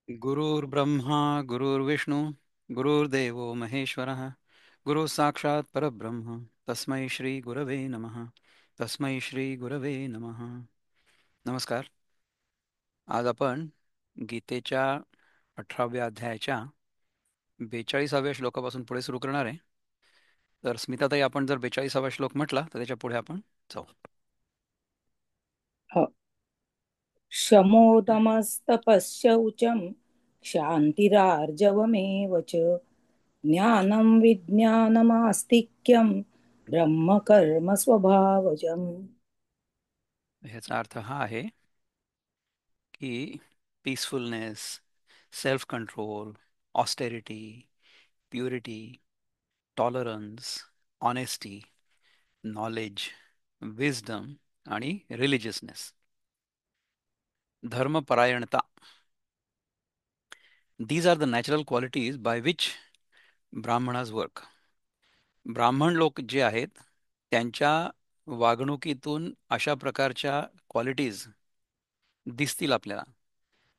गुरुर्ब्रह्मा गुरुर्विष्णू गुरुर्देवो महेश्वरः गुरु साक्षात् परब्रह्म तस्मै श्री गुरवे नमः. तस्मै श्री गुरवे नमः. नमस्कार. आज आपण गीतेच्या 18व्या अध्यायाच्या 42व्या श्लोकापासून पुढे सुरू करणार आहे. तर स्मिताताई, आपण जर 42वा श्लोक म्हटला तर त्याच्या पुढे आपण जाऊ. ह. शमोदमस्तपश्चौचं क्षान्तिरार्जवमेव च ज्ञानं विज्ञानमास्तिक्यं ब्रह्मकर्म स्वभावजम्. ह्याचा अर्थ हा आहे की peacefulness, self control, austerity, purity, tolerance, honesty, knowledge, wisdom आणि रिलिजियसनेस, धर्मपरायणता. These are the natural qualities by which Brahmanas work. ब्राह्मण लोक जे आहेत त्यांच्या वागणुकीतून अशा प्रकारच्या क्वालिटीज दिसतील आपल्याला.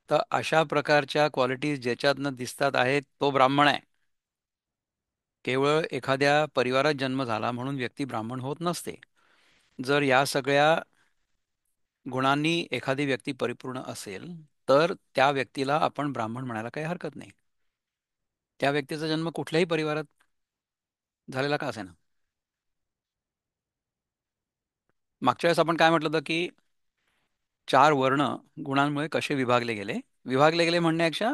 तर अशा प्रकारच्या क्वालिटीज ज्याच्यातनं दिसतात आहेत तो ब्राह्मण आहे. केवळ एखाद्या परिवारात जन्म झाला म्हणून व्यक्ती ब्राह्मण होत नसते. जर या सगळ्या गुणांनी एखादी व्यक्ती परिपूर्ण असेल तर त्या व्यक्तीला आपण ब्राह्मण म्हणायला काही हरकत नाही. त्या व्यक्तीचा जन्म कुठल्याही परिवारात झालेला का असेना. मागच्या वेळेस आपण काय म्हटलं होतं की चार वर्ण गुणांमुळे कसे विभागले गेले. विभागले गेले म्हणण्यापेक्षा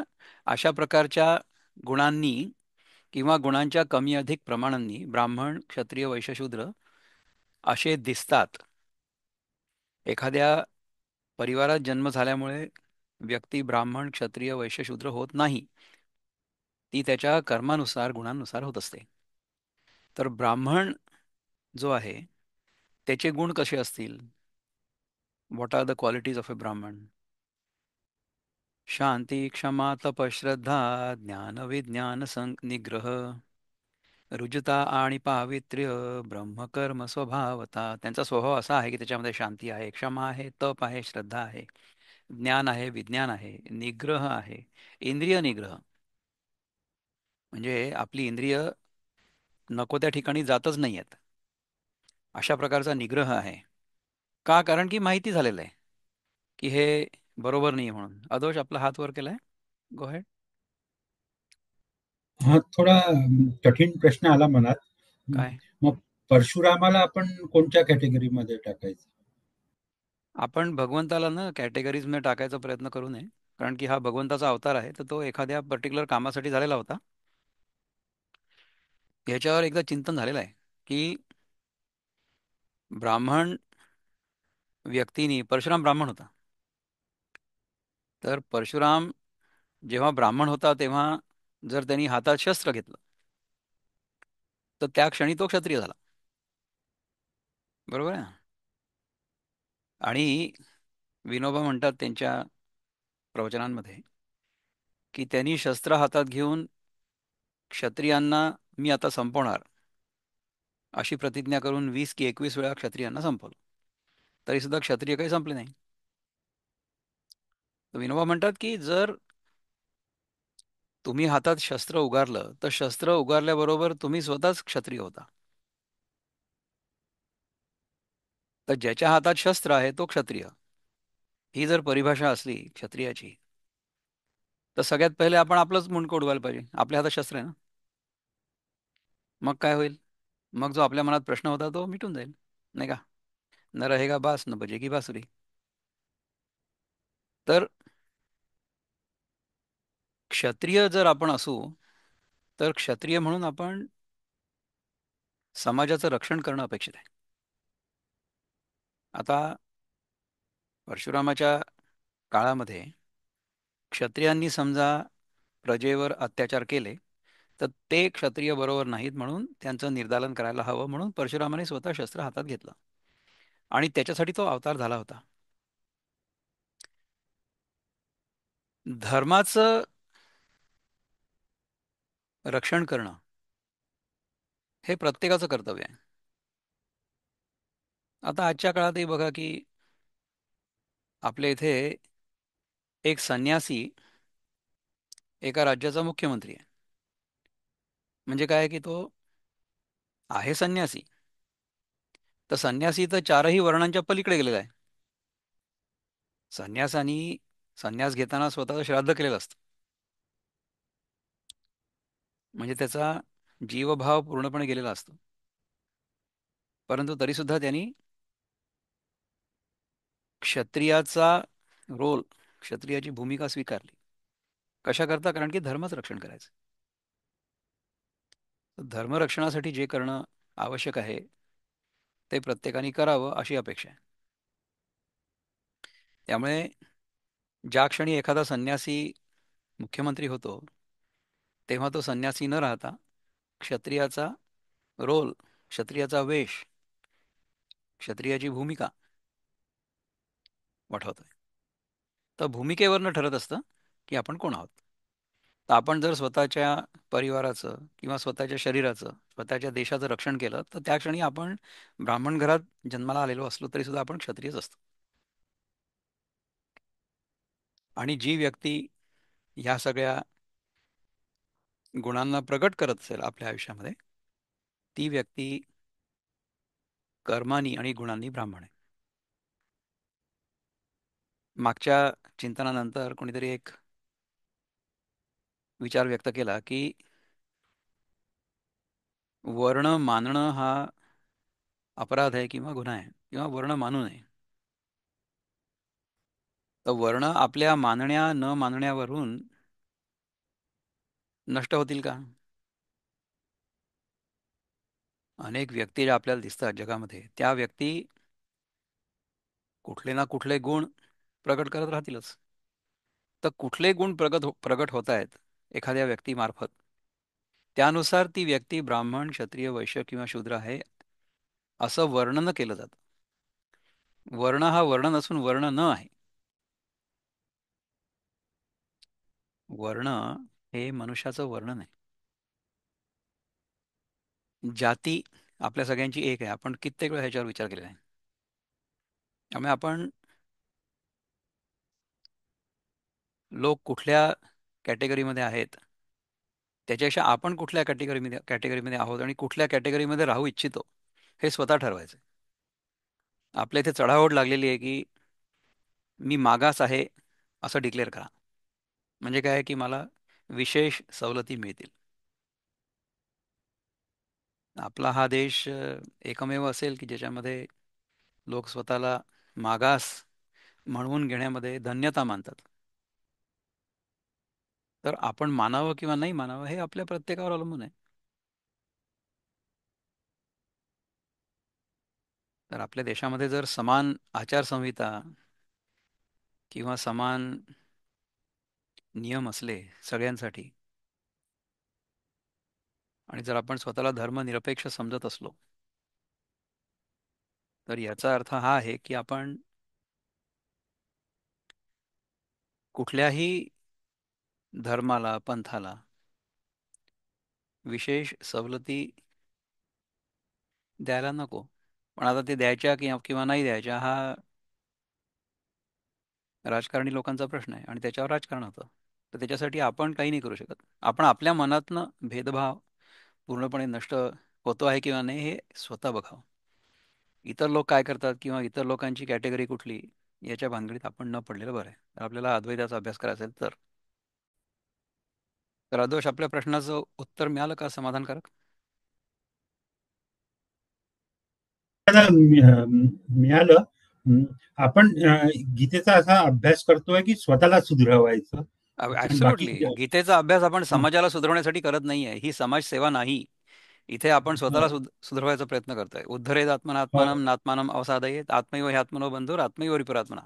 अशा प्रकारच्या गुणांनी किंवा गुणांच्या कमी अधिक प्रमाणांनी ब्राह्मण, क्षत्रिय, वैश्य, शूद्र असे दिसतात. एखाद्या परिवारात जन्म झाल्यामुळे व्यक्ती ब्राह्मण, क्षत्रिय, वैश्य, शूद्र होत नाही. ती त्याच्या कर्मानुसार, गुणांनुसार होत असते. तर ब्राह्मण जो आहे त्याचे गुण कसे असतील? What are the qualities of a brahmin? शांती, क्षमा, तप, श्रद्धा, ज्ञान, विज्ञान, निग्रह, रुजता आणि पावित्र्य, ब्रह्मकर्म स्वभावता. त्यांचा स्वभाव असा आहे की त्याच्यामध्ये शांती आहे, क्षमा आहे, तप आहे, श्रद्धा आहे, ज्ञान आहे, विज्ञान आहे, निग्रह आहे. इंद्रिय निग्रह म्हणजे आपली इंद्रिय नको त्या ठिकाणी जातच नाही आहेत, अशा प्रकारचा निग्रह आहे. का? कारण की माहिती झालेलं आहे की हे बरोबर नाही म्हणून. अदोष, आपला हात वर केलाय. गो हेड. हा थोडा कठीण प्रश्न आला मनात. काय? मग परशुरामाला आपण कोणत्या कॅटेगरीमध्ये टाकायचं? आपण भगवंताला ना कॅटेगरीज मध्ये टाकायचा प्रयत्न करू नये. कारण की हा भगवंताचा अवतार आहे, तर तो एखाद्या पर्टिक्युलर कामासाठी झालेला होता. याच्यावर एकदा चिंतन झालेलं आहे की ब्राह्मण व्यक्तीनी, परशुराम ब्राह्मण होता, तर परशुराम जेव्हा ब्राह्मण होता तेव्हा जर त्यांनी हातात शस्त्र घेतलं तर त्या क्षणी तो क्षत्रिय झाला. बरोबर आहे ना? आणि विनोबा म्हणतात त्यांच्या प्रवचनांमध्ये की त्यांनी शस्त्र हातात घेऊन क्षत्रियांना मी आता संपवणार अशी प्रतिज्ञा करून 20 की 21 वेळा क्षत्रियांना संपवलं. तरी सुद्धा क्षत्रिय काही संपले नाही. तर विनोबा म्हणतात की जर तुम्ही हातात शस्त्र उगारलं तर शस्त्र उगारल्याबरोबर तुम्ही स्वतःच क्षत्रिय होता. तर ज्याच्या हातात शस्त्र आहे तो क्षत्रिय, ही जर परिभाषा असली क्षत्रियाची, तर सगळ्यात पहिले आपण आपलंच मुंडकं उडवायला पाहिजे. आपल्या हातात शस्त्र आहे ना. मग काय होईल? मग जो आपल्या मनात प्रश्न होता तो मिटून जाईल, नाही का? न रहेगा बास न बजेगी बासुरी. तर क्षत्रिय जर आपण असू तर क्षत्रिय म्हणून आपण समाजाचं रक्षण करणं अपेक्षित आहे. आता परशुरामाच्या काळामध्ये क्षत्रियांनी समजा प्रजेवर अत्याचार केले तर ते क्षत्रिय बरोबर नाहीत, म्हणून त्यांचं निर्दालन करायला हवं, म्हणून परशुरामाने स्वतः शस्त्र हातात घेतलं आणि त्याच्यासाठी तो अवतार झाला होता. धर्माचं रक्षण करणं हे प्रत्येकाचं कर्तव्य आहे. आता आजच्या काळातही बघा की आपल्या इथे एक संन्यासी एका राज्याचा मुख्यमंत्री आहे. म्हणजे काय की तो आहे संन्यासी. तर संन्यासी तर चारही वर्णांच्या पलीकडे गेलेला आहे. संन्यासानी संन्यास घेताना स्वतःचं श्राद्ध केलेलं असतं. म्हणजे त्याचा जीवभाव पूर्णपणे गेलेला असतो. परंतु तरीसुद्धा त्यांनी क्षत्रियाचा रोल, क्षत्रियाची भूमिका स्वीकारली. कशा करता? कारण की धर्मच रक्षण करायचं. तर धर्मरक्षणासाठी जे करणं आवश्यक आहे ते प्रत्येकाने करावं अशी अपेक्षा आहे. त्यामुळे ज्या क्षणी एखादा संन्यासी मुख्यमंत्री होतो तेव्हा तो संन्यासी न राहता क्षत्रियाचा रोल, क्षत्रियाचा वेश, क्षत्रियाची भूमिका वठवतोय. तर भूमिकेवरनं ठरत असतं की आपण कोण आहोत. तर आपण जर स्वतःच्या परिवाराचं किंवा स्वतःच्या शरीराचं, स्वतःच्या देशाचं रक्षण केलं तर त्या क्षणी आपण ब्राह्मण घरात जन्माला आलेलो असलो तरी सुद्धा आपण क्षत्रियच असतो. आणि जी व्यक्ती ह्या सगळ्या गुणांना प्रगट करत असेल आपल्या आयुष्यामध्ये, ती व्यक्ती कर्मानी आणि गुणांनी ब्राह्मण आहे. मागच्या चिंतनानंतर कोणीतरी एक विचार व्यक्त केला की वर्ण मानणं हा अपराध आहे किंवा गुन्हा आहे किंवा वर्ण मानू नये. तर वर्ण आपल्या मानण्या न मानण्यावरून नष्ट होतील का? अनेक व्यक्ती ज्या आपल्याला दिसतात जगामध्ये, त्या व्यक्ती कुठले ना कुठले गुण प्रगट करत राहतीलच. तर कुठले गुण प्रगट होत आहेत एखाद्या व्यक्तीमार्फत, त्यानुसार ती व्यक्ती ब्राह्मण, क्षत्रिय, वैश्य किंवा शूद्र आहे असं वर्णन केलं जातं. वर्ण हा वर्ण नसून वर्ण न आहे. वर्ण हे मनुष्याचं वर्णन आहे. जाती आपल्या सगळ्यांची एक आहे. आपण कित्येक वेळा ह्याच्यावर विचार केलेला आहे. त्यामुळे आपण लोक कुठल्या कॅटेगरीमध्ये आहेत त्याच्यापेक्षा आपण कुठल्या कॅटेगरीमध्ये आहोत आणि कुठल्या कॅटेगरीमध्ये राहू इच्छितो हे स्वतः ठरवायचं. आपल्या इथे चढाओढ लागलेली आहे की मी मागास आहे असं डिक्लेअर करा. म्हणजे काय की मला विशेष सवलती मिळतील. आपला हा देश एकमेव असेल की ज्याच्यामध्ये लोक स्वतःला मागास म्हणवून घेण्यामध्ये धन्यता मानतात. तर आपण मानावं किंवा नाही मानावं हे आपल्या प्रत्येकावर अवलंबून आहे. तर आपल्या देशामध्ये जर समान आचारसंहिता किंवा समान नियम असले सगळ्यांसाठी, आणि जर आपण स्वतःला धर्मनिरपेक्ष समजत असलो, तर याचा अर्थ हा आहे की आपण कुठल्याही धर्माला, पंथाला विशेष सवलती द्यायला नको. पण आता ते द्यायच्या किंवा किंवा नाही द्यायच्या हा राजकारणी लोकांचा प्रश्न आहे आणि त्याच्यावर राजकारण होतं. तर त्याच्यासाठी आपण काही नाही करू शकत. आपण आपल्या मनातनं भेदभाव पूर्णपणे नष्ट होतो आहे किंवा नाही हे स्वतः बघावं. इतर लोक काय करतात किंवा इतर लोकांची कॅटेगरी कुठली याच्या भानगडीत आपण न पडलेलं बरं आहे. तर आपल्याला अद्वैताचा अभ्यास करायचा असेल तर अदोष आपल्या प्रश्नाचं उत्तर मिळालं का समाधानकारक? मिळालं. अं, आपण गीतेचा असा अभ्यास करतोय की स्वतःला सुधरवायचं आणि बाकी ऍब्सोल्युटली. गीतेचा अभ्यास आपण समाजाला सुधारण्यासाठी करत नाहीये. ही समाजसेवा नाही. इथे आपण स्वतःला सुधारवायचा प्रयत्न करतोय. उद्धरेत आत्मनात्मानं नात्मानं अवसादयेत आत्मैव ह्यात्मनो बंधुर आत्मैव रिपुरात्मना.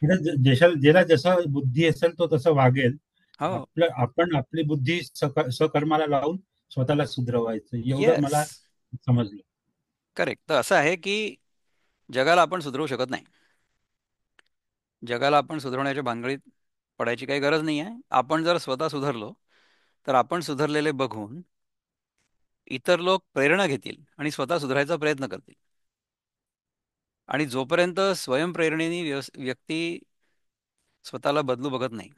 ज्याला जसं बुद्धी असेल तो तसं वागेल. हो. आपण आपली बुद्धी सकर्माला लावून स्वतःला सुधरवायचं एवढं येस. मला समजलं. करेक्ट. तर असं आहे की जगाला आपण सुधरवू शकत नाही. जगाला आपण सुधारण्याच्या भानगडीत पडायची काही गरज नाही आहे. आपण जर स्वतः सुधारलो तर आपण सुधारलेले बघून इतर लोक प्रेरणा घेतील आणि स्वतः सुधारायचा प्रयत्न करतील. आणि जोपर्यंत स्वयंप्रेरणेने व्यक्ती स्वतःला बदलू बघत नाही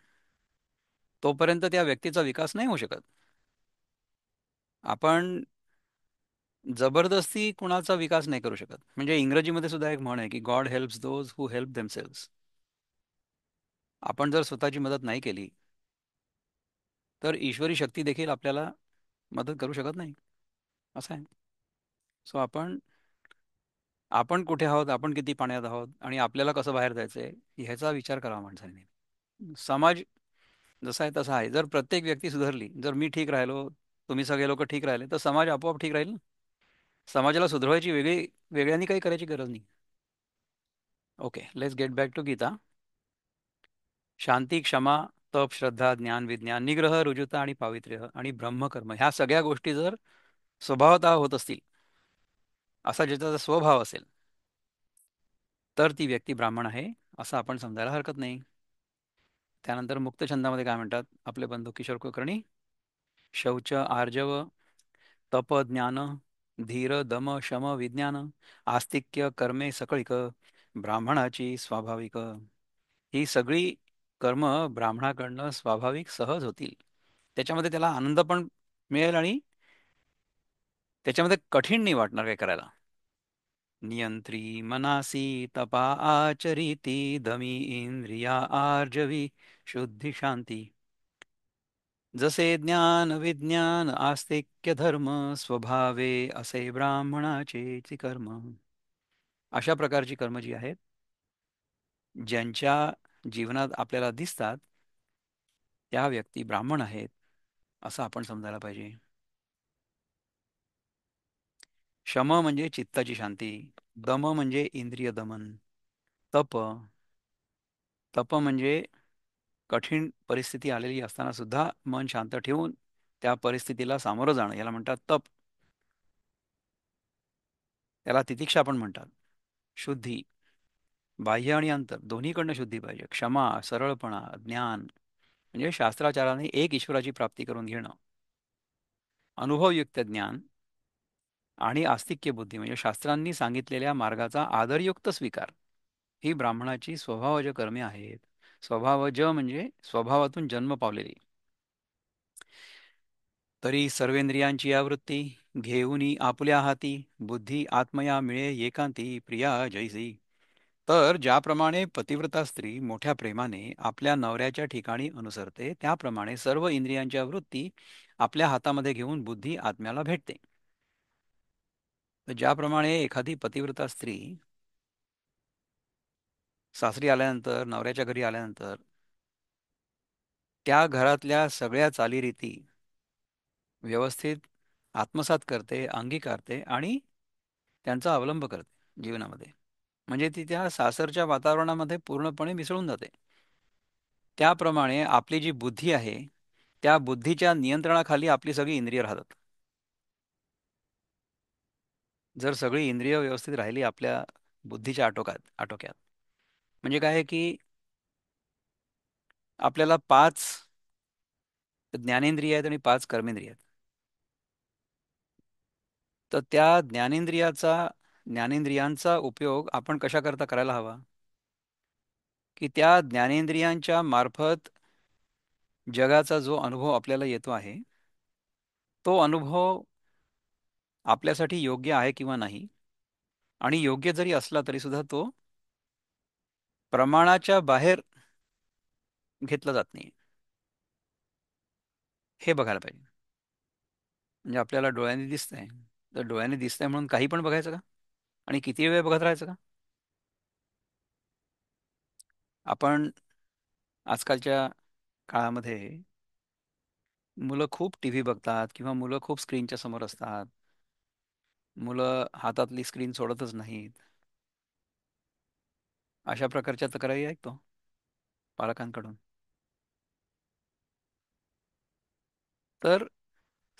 तोपर्यंत त्या व्यक्तीचा विकास नाही होऊ शकत. आपण जबरदस्ती कुणाचा विकास नाही करू शकत. म्हणजे इंग्रजीमध्ये सुद्धा एक म्हण आहे की God helps those who help themselves. आपण जर स्वतःची मदत नाही केली तर ईश्वरी शक्ती देखील आपल्याला मदत करू शकत नाही, असं आहे. सो आपण आपण कुठे आहोत, आपण किती पाण्यात आहोत आणि आपल्याला कसं बाहेर जायचंय ह्याचा विचार करावा माणसाने. समाज जसा आहे तसा आहे. जर प्रत्येक व्यक्ती सुधारली, जर मी ठीक राहिलो, तुम्ही सगळे लोक ठीक राहिले, तर समाज आपोआप ठीक राहील ना. समाजाला सुधरवायची वेगळ्यांनी काही करायची गरज नाही. Okay, let's get back to Gita. शांती, क्षमा, तप, श्रद्धा, ज्ञान, विज्ञान, निग्रह, रुजुता आणि पावित्र्य आणि ब्रह्मकर्म ह्या सगळ्या गोष्टी जर स्वभावतः होत असतील, असा ज्याचा स्वभाव असेल, तर ती व्यक्ती ब्राह्मण आहे असं आपण समजायला हरकत नाही. त्यानंतर मुक्त छंदामध्ये काय म्हणतात आपले बंधू किशोर कुलकर्णी? शौच, आर्जव, तप, ज्ञान, धीर, दम, शम, विज्ञान, आस्तिक्य, कर्मे सकळिक ब्राह्मणाची स्वाभाविक. ही सगळी कर्म ब्राह्मणाकडनं स्वाभाविक सहज होतील. त्याच्यामध्ये त्याला आनंद पण मिळेल आणि त्याच्यामध्ये कठीण नाही वाटणार काय करायला. नियंत्री मनासी तपा आचरिती दमी इंद्रिया आर्जवी शुद्धी शांती. जसे ज्ञान विज्ञान आस्तिक्य धर्म स्वभावे असे ब्राह्मणाचे कर्म. अशा प्रकारची कर्म जी आहेत, ज्यांच्या जीवनात आपल्याला दिसतात, त्या व्यक्ती ब्राह्मण आहेत असं आपण समजायला पाहिजे. शम म्हणजे चित्ताची शांती, दम म्हणजे इंद्रिय दमन, तप तप म्हणजे कठीण परिस्थिती आलेली असताना सुद्धा मन शांत ठेवून त्या परिस्थितीला सामोरं जाणं, याला म्हणतात तप. त्याला तितिक्षा पण म्हणतात. शुद्धी, बाह्य आणि अंतर दोन्हीकडनं शुद्धी पाहिजे. क्षमा, सरळपणा, ज्ञान म्हणजे शास्त्राचाराने एक ईश्वराची प्राप्ती करून घेणं. अनुभवयुक्त ज्ञान आणि आस्तिक्य बुद्धी म्हणजे शास्त्रांनी सांगितलेल्या मार्गाचा आदरयुक्त स्वीकार. ही ब्राह्मणाची स्वभावज कर्मे आहेत. स्वभावज म्हणजे स्वभावातून जन्म पावलेली. तरी सर्वेंद्रियांची आवृत्ती घेऊनी आपुल्या हाती बुद्धी आत्मया मिळे एकांती प्रिया जैसी. तर ज्याप्रमाणे पतिव्रता स्त्री मोठ्या प्रेमाने आपल्या नवऱ्याच्या ठिकाणी अनुसरते, त्याप्रमाणे सर्व इंद्रियांच्या वृत्ती आपल्या हातामध्ये घेऊन बुद्धी आत्म्याला भेटते. तर ज्याप्रमाणे एखादी पतिव्रता स्त्री सासरी आल्यानंतर, नवऱ्याच्या घरी आल्यानंतर त्या घरातल्या सगळ्या चालीरीती व्यवस्थित आत्मसात करते, अंगीकारते आणि त्यांचा अवलंब करते जीवनामध्ये, म्हणजे ती त्या सासरच्या वातावरणामध्ये पूर्णपणे मिसळून जाते. त्याप्रमाणे आपली जी बुद्धी आहे, त्या बुद्धीच्या नियंत्रणाखाली आपली सगळी इंद्रिय राहतात. जर सगळी इंद्रिय व्यवस्थित राहिली आपल्या बुद्धीच्या आटोक्यात म्हणजे काय आहे की आपल्याला 5 ज्ञानेंद्रिय आहेत आणि 5 कर्मेंद्रिय आहेत. तर त्या ज्ञानेंद्रियांचा उपयोग आपण कशाकरता करायला हवा, की त्या ज्ञानेंद्रियांच्या मार्फत जगाचा जो अनुभव आपल्याला येतो आहे, तो अनुभव आपल्यासाठी योग्य आहे किंवा नाही, आणि योग्य जरी असला तरी सुद्धा तो प्रमाणाच्या बाहेर घेतला जात नाही, हे बघायला पाहिजे. म्हणजे आपल्याला डोळ्यांनी दिसतंय, तर डोळ्यांनी दिसतंय म्हणून काही पण बघायचं का, आणि किती वेळ बघत राहायचं का? आपण आजकालच्या काळामध्ये मुलं खूप टीव्ही बघतात किंवा मुलं खूप स्क्रीनच्या समोर असतात. मुलं हातातली स्क्रीन सोडतच नाहीत. अशा प्रकारच्या तक्रारी ऐकतो पालकांकडून. तर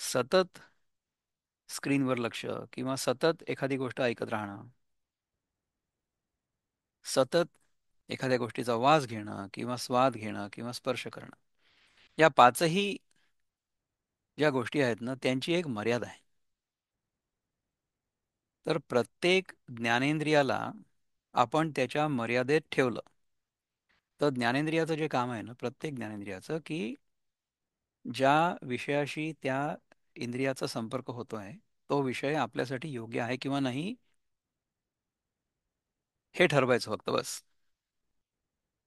सतत स्क्रीनवर लक्ष किंवा सतत एखादी गोष्ट ऐकत राहणं, सतत एखाद्या गोष्टीचा वास घेणं किंवा स्वाद घेणं किंवा स्पर्श करणं, या 5ही ज्या गोष्टी आहेत ना, त्यांची एक मर्यादा आहे. तर प्रत्येक ज्ञानेंद्रियाला आपण त्याच्या मर्यादेत ठेवलं, तर ज्ञानेंद्रियाचं जे काम आहे ना, प्रत्येक ज्ञानेंद्रियाचं, की ज्या विषयाशी त्या इंद्रियाचा संपर्क होतो आहे तो विषय आपल्यासाठी योग्य आहे किंवा नाही हे ठरवायचं फक्त बस.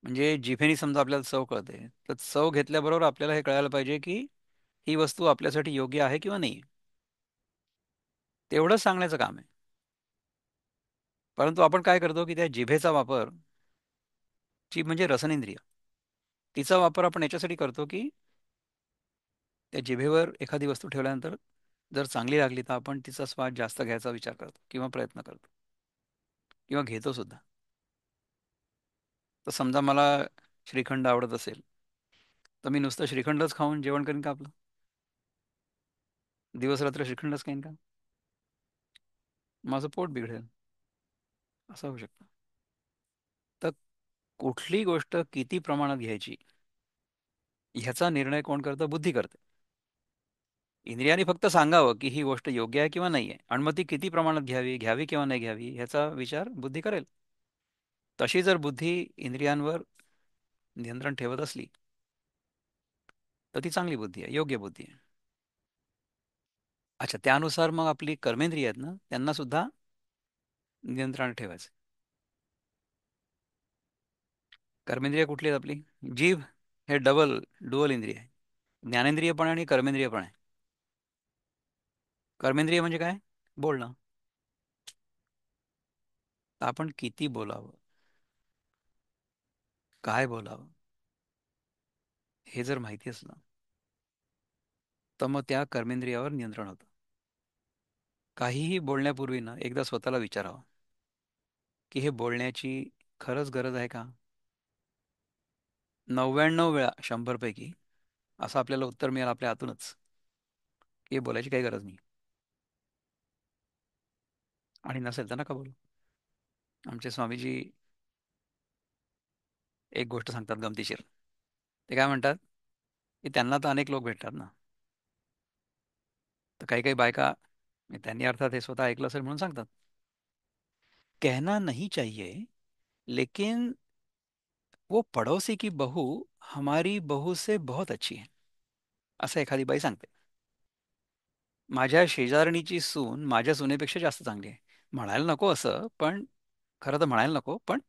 म्हणजे जिभेने समजा आपल्याला चव कळते, तर चव घेतल्याबरोबर आपल्याला हे कळायला पाहिजे की ही वस्तू आपल्यासाठी योग्य आहे किंवा नाही. तेवढंच सांगण्याचं काम आहे. परंतु आपण काय करतो की त्या जिभेचा वापर, जीभ म्हणजे रसनेंद्रिय, तिचा वापर आपण याच्यासाठी करतो की त्या जिभेवर एखादी वस्तू ठेवल्यानंतर जर चांगली लागली तर आपण तिचा स्वाद जास्त घ्यायचा विचार करतो किंवा प्रयत्न करतो किंवा घेतो सुद्धा. तर समजा मला श्रीखंड आवडत असेल, तर मी नुसतं श्रीखंडच खाऊन जेवण करीन का आपलं? दिवस रात्र श्रीखंडच खाईन का? माझं पोट बिघडेल. असं होऊ शकतं. तर कुठली गोष्ट किती प्रमाणात घ्यायची ह्याचा निर्णय कोण करतं? बुद्धी करते. इंद्रियाने फक्त सांगावं की ही गोष्ट योग्य आहे किंवा नाही आहे, आणि मग ती किती प्रमाणात घ्यावी, घ्यावी किंवा नाही घ्यावी ह्याचा विचार बुद्धी करेल. तशी जर बुद्धी इंद्रियांवर नियंत्रण ठेवत असली तर ती चांगली बुद्धी आहे, योग्य बुद्धी आहे. अच्छा, त्यानुसार मग आपली कर्मेंद्रिय आहेत ना, त्यांना सुद्धा नियंत्रण ठेवायचं. कर्मेंद्रिय कुठली आहेत आपली? जीभ हे डुअल इंद्रिय आहे. ज्ञानेंद्रिय पण आहे आणि कर्मेंद्रिय पण आहे. कर्मेंद्रिय म्हणजे काय? बोलणं. तर आपण किती बोलावं, काय बोलावं, हे जर माहिती असलं तर मग त्या कर्मेंद्रियावर नियंत्रण होतं. काहीही बोलण्यापूर्वी ना एकदा स्वतःला विचारावं की हे बोलण्याची खरंच गरज आहे का? 99 वेळा 100 पैकी असं आपल्याला उत्तर मिळेल आपल्या आतूनच की हे बोलायची काही गरज नाही. आणि नसेल तर नका बोलू. आमचे स्वामीजी एक गोष्ट सांगतात गमतीशीर. ते काय म्हणतात की त्यांना तर अनेक लोक भेटतात ना, तर काही काही बायका, म्हणजे त्यांनी अर्थात हे स्वतः ऐकलं असेल म्हणून सांगतात, कहना नहीं चाहिए लेकिन वो पड़ोसी की बहू हमारी बहू से बहुत अच्छी है, असं एखादी बाई सांगते. माझ्या शेजारणीची सून माझ्या सुनेपेक्षा जास्त चांगली आहे. म्हणायला नको असं, पण खरं तर म्हणायला नको, पण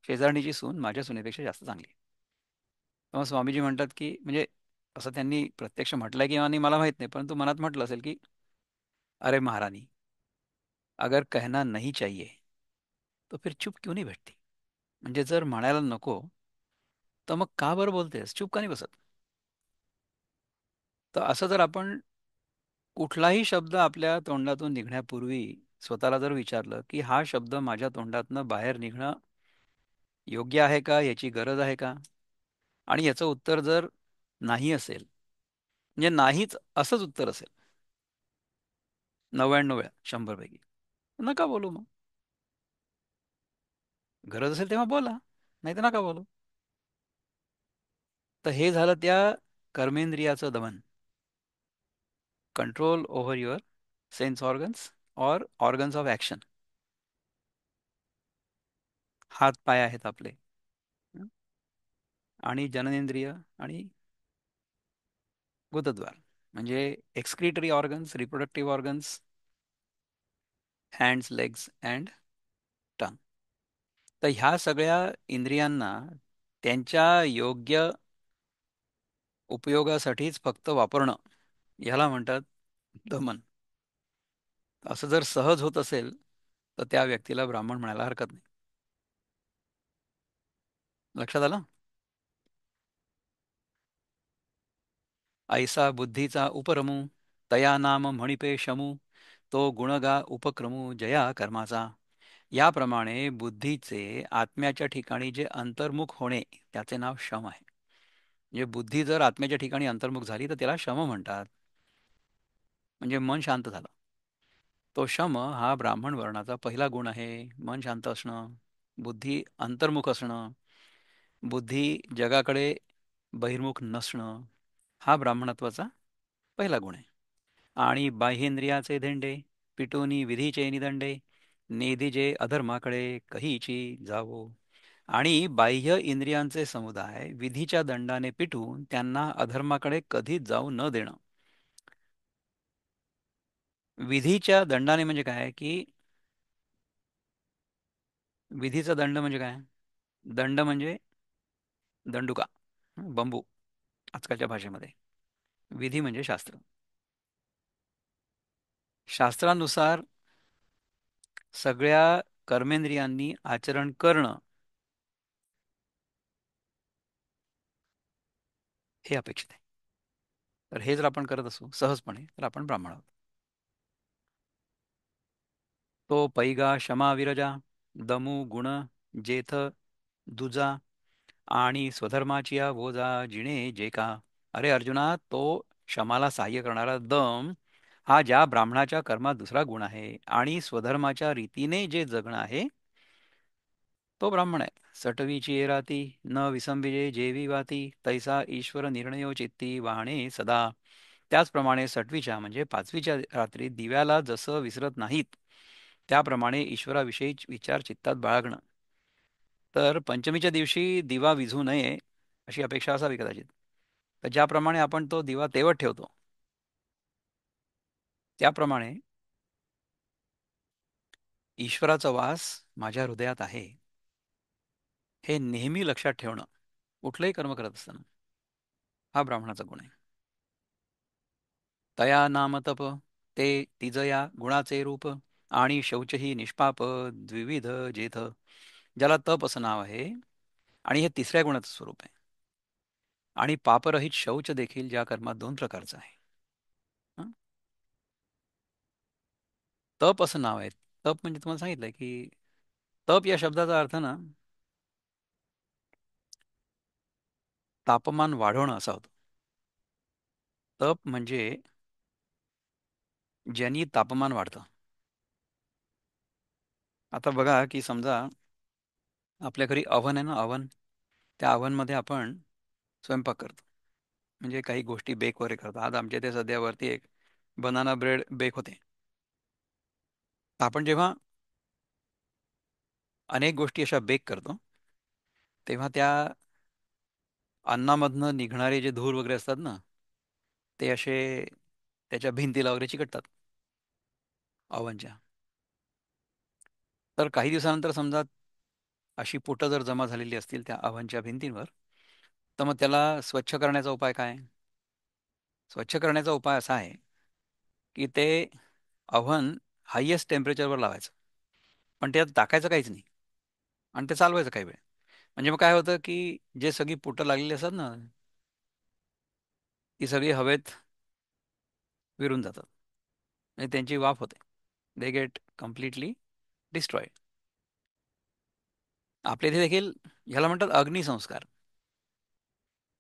शेजारणीची सून माझ्या सुनेपेक्षा जास्त चांगली आहे. तेव्हा स्वामीजी म्हणतात की, म्हणजे असं त्यांनी प्रत्यक्ष म्हटलंय किंवा नाही मला माहित नाही, परंतु मनात म्हटलं असेल की अरे महारानी, अगर कहना नहीं चाहिए तो फिर चुप क्यों नहीं बैठती. म्हणजे जर म्हणायला नको तर मग का बरं बोलतेस, चुप का नाही बसत? तर असं जर आपण कुठलाही शब्द आपल्या तोंडातून निघण्यापूर्वी स्वतःला जर विचारलं की हा शब्द माझ्या तोंडातनं बाहेर निघणं योग्य आहे का, याची गरज आहे का, आणि याचं उत्तर जर नाही असेल, म्हणजे नाहीच असंच उत्तर असेल 99 वेळा 100 पैकी, नका बोलू मग. गरज असेल तेव्हा बोला, नाही तर नका बोलू. तर हे झालं त्या कर्मेंद्रियाचं दमन, control over your sense organs और ऑर्गन्स ऑफ ॲक्शन. हात पाय आहेत आपले, हं? आणि जननेंद्रिय आणि गुदद्वार, म्हणजे excretory organs, reproductive organs, hands, legs and tongue. तर ह्या सगळ्या इंद्रियांना त्यांच्या योग्य उपयोगासाठीच फक्त वापरणं, ह्याला म्हणतात दमन. असं जर सहज होत असेल तर त्या व्यक्तीला ब्राह्मण म्हणायला हरकत नाही. लक्षात आलं? ऐसा बुद्धीचा उपरमू, तया नाम म्हणिपे शमू, तो गुणगा उपक्रमू जया कर्माचा. याप्रमाणे बुद्धीचे आत्म्याच्या ठिकाणी जे अंतर्मुख होणे त्याचे नाव शम आहे. म्हणजे बुद्धी जर आत्म्याच्या ठिकाणी अंतर्मुख झाली तर त्याला शम म्हणतात, म्हणजे मन शांत झालं. तो शम हा ब्राह्मण वर्णाचा पहिला गुण आहे. मन शांत असणं, बुद्धी अंतर्मुख असणं, बुद्धी जगाकडे बहिर्मुख नसणं, हा ब्राह्मणत्वाचा पहिला गुण आहे. आणि बाह्येंद्रियाचे धेंडे, पिटोनी विधीचे निदंडे, नेदिजे अधर्माकडे कहीची जावो. आणि बाह्य इंद्रियांचे समुदाय विधीच्या दंडाने पिटून त्यांना अधर्माकडे कधीच जाऊ न देणं. विधीच्या दंडाने म्हणजे काय की विधीचा दंड म्हणजे काय? दंड म्हणजे दंडुका, बंबू आजकालच्या भाषेमध्ये. विधी म्हणजे शास्त्र. शास्त्रानुसार सगळ्या कर्मेंद्रियांनी आचरण करणं हे अपेक्षित आहे. तर हे जर आपण करत असू सहजपणे तर आपण ब्राह्मण आहोत. तो पैगा क्षमा विरजा दमू गुण जेथ दुजा आणि स्वधर्माची या वोजा जिणे जे का. अरे अर्जुना, तो क्षमाला सहाय्य करणारा दम हा ज्या ब्राह्मणाच्या कर्मात दुसरा गुण आहे आणि स्वधर्माच्या रीतीने जे जगणं आहे तो ब्राह्मण आहे. सटवीची येराती न विसंबिजे जेवी वाती तैसा ईश्वर निर्णयो चित्ती वाहणे सदा. त्याचप्रमाणे सटवीच्या म्हणजे पाचवीच्या रात्री दिव्याला जसं विसरत नाहीत त्याप्रमाणे ईश्वराविषयी विचार चित्तात बाळगणं. तर पंचमीच्या दिवशी दिवा विझू नये अशी अपेक्षा असावी कदाचित. तर ज्याप्रमाणे आपण तो दिवा तेवत ठेवतो त्याप्रमाणे ईश्वराचा वास माझ्या हृदयात आहे हे नेहमी लक्षात ठेवणं कुठलंही कर्म करत असताना हा ब्राह्मणाचा गुण आहे. तया नाम तप ते तिजया गुणाचे रूप आणि शौचही निष्पाप द्विविध जेथ. ज्याला तप असं नाव आहे आणि हे तिसऱ्या गुणाचं स्वरूप आहे. आणि पापरहित शौच देखील ज्या कर्मात दोन प्रकारचा आहे. हं? तप असं नाव आहे. तप म्हणजे तुम्हाला सांगितलंय की तप या शब्दाचा अर्थ ना तापमान वाढवणं असा होतो. तप म्हणजे ज्यांनी तापमान वाढतं. आता बघा की समजा आपल्या घरी अव्हन आहे ना, अव्हन. त्या अव्हनमध्ये आपण स्वयंपाक करतो. म्हणजे काही गोष्टी बेक वगैरे करतो. आज आमच्या इथे सध्यावरती एक बनाना ब्रेड बेक होते. आपण जेव्हा अनेक गोष्टी अशा बेक करतो तेव्हा त्या अन्नामधनं निघणारे जे धूर वगैरे असतात ना ते असे त्याच्या भिंतीला वगैरे चिकटतात अवनच्या. तर काही दिवसानंतर समजा अशी पोटं जर जमा झालेली असतील त्या अवनच्या भिंतींवर तर मग त्याला स्वच्छ करण्याचा उपाय काय? स्वच्छ करण्याचा उपाय असा आहे की ते अव्हन हायेस्ट टेम्परेचरवर लावायचं पण त्यात टाकायचं काहीच नाही आणि ते चालवायचं काही वेळ. म्हणजे मग काय होतं की जे सगळी पोटं लागलेली असतात ना ती सगळी हवेत विरून जातात आणि त्यांची वाफ होते. They get completely destroyed. आपल्या इथे देखील ह्याला म्हणतात अग्निसंस्कार.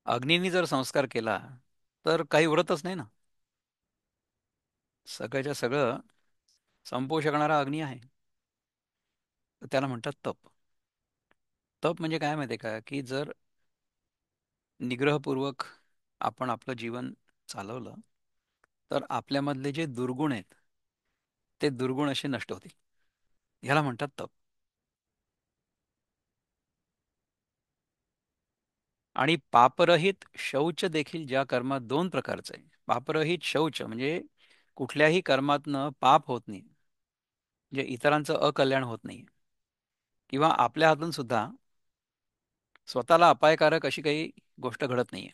अग्नीने जर संस्कार केला तर काही उरतच नाही ना. सगळ्याच्या सगळं संपवू शकणारा अग्नी आहे. तर त्याला म्हणतात तप. तप म्हणजे काय माहिती आहे का की जर निग्रहपूर्वक आपण आपलं जीवन चालवलं तर आपल्यामधले जे दुर्गुण आहेत ते दुर्गुण असे नष्ट होतील. ह्याला म्हणतात तप. आणि पापरहित शौच देखील ज्या कर्मात दोन प्रकारचं आहे. पापरहित शौच म्हणजे कुठल्याही कर्मातनं पाप होत नाही, म्हणजे इतरांचं अकल्याण होत नाही किंवा आपल्या हातून सुद्धा स्वतःला अपायकारक अशी काही गोष्ट घडत नाहीये.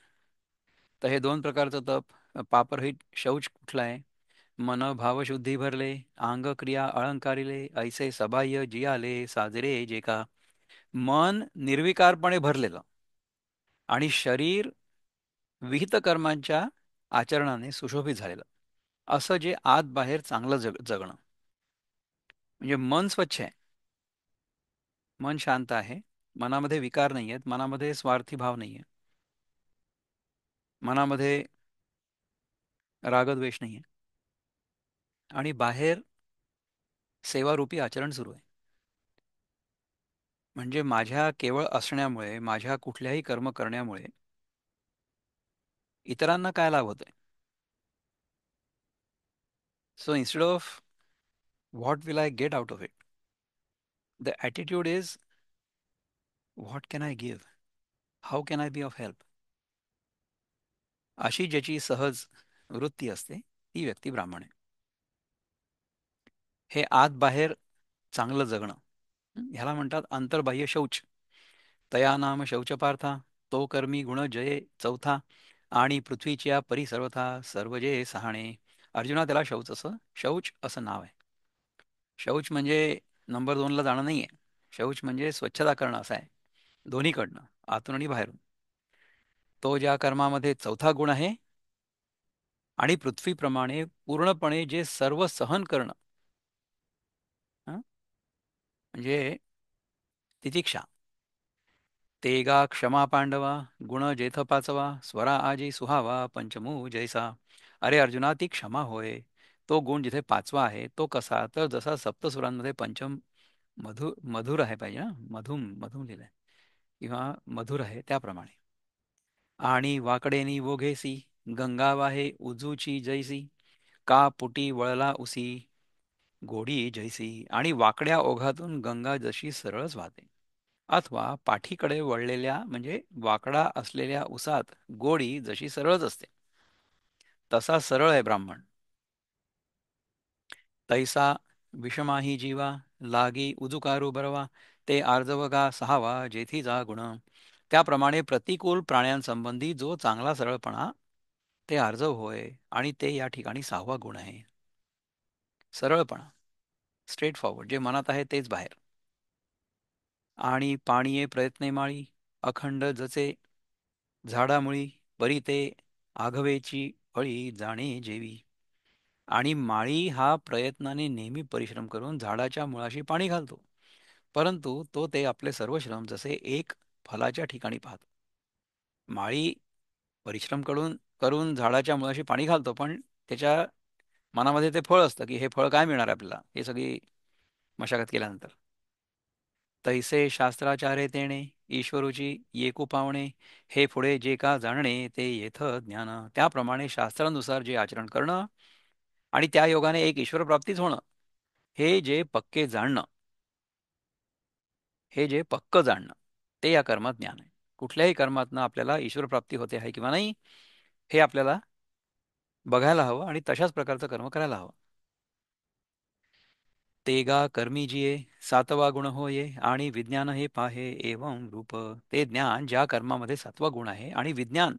तर हे दोन प्रकारचं तप. पापरहित शौच कुठलं आहे? मन भाव शुद्धी भरले अंग क्रिया अलंकारिले ऐसे सबाह्य जियाले साजरे जे का. मन निर्विकारपणे भरलेलं आणि शरीर विहित कर्मांच्या आचरणाने सुशोभित झालेलं असं जे आत बाहेर चांगलं जगणं. म्हणजे मन स्वच्छ आहे, मन शांत आहे, मनामध्ये विकार नाही आहेत, मनामध्ये स्वार्थी भाव नाही आहे, मनामध्ये रागद्वेष नाही आहे आणि बाहेर सेवारूपी आचरण सुरू आहे. म्हणजे माझ्या केवळ असण्यामुळे माझ्या कुठल्याही कर्म करण्यामुळे इतरांना काय लाभ होतोय. So instead of what will I get out of it the attitude is what can I give, how can I be of help, अशी ज्याची सहज वृत्ती असते ती व्यक्ती ब्राह्मण आहे. हे आत बाहेर चांगलं जगणं, ह्याला म्हणतात अंतर्बाह्य शौच. तया नाम शौच पार्था, तो कर्मी गुण जये चौथा, आणि पृथ्वीच्या परिसर्वथा सर्वजे सहाणे. अर्जुना, त्याला शौच असं नाव आहे. शौच म्हणजे नंबर दोनला जाणं नाहीये. शौच म्हणजे स्वच्छता करणं असं आहे, दोन्हीकडनं, आतून आणि बाहेरून. तो ज्या कर्मामध्ये चौथा गुण आहे, आणि पृथ्वीप्रमाणे पूर्णपणे जे सर्व सहन करणं, हं? म्हणजे तितिक्षा, तेगा क्षमा पांडवा, गुण जेथ पाचवा, स्वरा आजी सुहावा पंचमू जैसा. अरे अर्जुना, ती क्षमा होय. तो गुण जिथे पाचवा आहे तो कसा, तर जसा सप्तसुरांमध्ये पंचम मधुर आहे पाहिजे ना, मधुम मधुम लिहिलंय, किंवा मधुर आहे त्याप्रमाणे. आणि वाकडेनी वोघेसी, गंगा वाहे उजूची जैसी, का पुटी वळला उसी, गोडी जैसी. आणि वाकड्या ओघातून गंगा जशी सरळच वाहते, अथवा पाठीकडे वळलेल्या म्हणजे वाकडा असलेल्या उसात गोडी जशी सरळच असते, तसा सरळ आहे ब्राह्मण. तैसा विषमाही जीवा, लागी उजुकारू बरवा, ते आर्जवगा सहावा जेथीचा गुण. त्याप्रमाणे प्रतिकूल प्राण्यांसंबंधी जो चांगला सरळपणा, ते आर्जव होय, आणि ते या ठिकाणी सहावा गुण आहे. सरळपणा, स्ट्रेट फॉरवर्ड, जे मनात आहे तेच बाहेर. आणि पाणीये प्रयत्ने माळी, अखंड जसे झाडामुळी, परी ते आघवेची फळी जाणे जेवी. आणि माळी हा प्रयत्नाने नेहमी परिश्रम करून झाडाच्या मुळाशी पाणी घालतो, परंतु तो ते आपले सर्व श्रम जसे एक फलाच्या ठिकाणी पाहतो. माळी परिश्रम करून करून झाडाच्या मुळाशी पाणी घालतो, पण त्याच्या मनामध्ये ते फळ असतं, की हे फळ काय मिळणार आपल्याला, हे सगळी मशागत केल्यानंतर. तैसे शास्त्राचारे तेणे, ईश्वरूची येकू पावणे, हे पुढे जे का जाणणे ते येथ ज्ञान. त्याप्रमाणे शास्त्रानुसार जे आचरण करणं, आणि त्या योगाने एक ईश्वर प्राप्तीच होणं, हे जे पक्के जाणणं, हे जे पक्क जाणणं, ते या कर्मात ज्ञान आहे. कुठल्याही कर्मातनं आपल्याला ईश्वर प्राप्ती होते आहे किंवा नाही, हे आपल्याला बघायला हवं, आणि तशाच प्रकारचं कर्म करायला हवं. तेगा कर्मी जिये सातवा गुण होये, आणि विज्ञान हे पाहे एवं रूप. ते ज्ञान ज्या कर्मामध्ये सातवा गुण आहे, आणि विज्ञान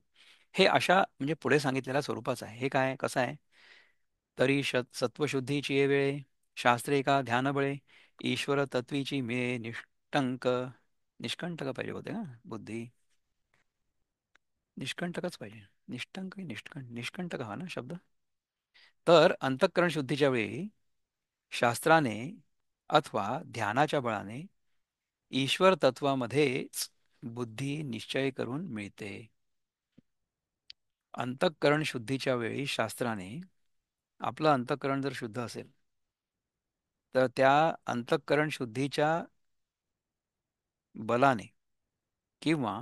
हे अशा म्हणजे पुढे सांगितलेल्या स्वरूपाचं आहे. हे काय, कसं आहे, तरी सत्वशुद्धीची ये वेळे, शास्त्रे का ध्यान बळे, ईश्वर तत्वीची मिळे निष्टंक. निष्कंटक पाहिजे होते ना, बुद्धी निष्कंटकच पाहिजे. निष्टंक निष्कंटक हा ना शब्द. तर अंतःकरण शुद्धीच्या वेळी शास्त्राने अथवा ध्यानाच्या बळाने ईश्वर तत्वामध्येच बुद्धी निश्चय करून मिळते. अंतःकरण शुद्धीच्या वेळी शास्त्राने आपलं अंतःकरण जर शुद्ध असेल, तर त्या अंतःकरण शुद्धीच्या बलाने किंवा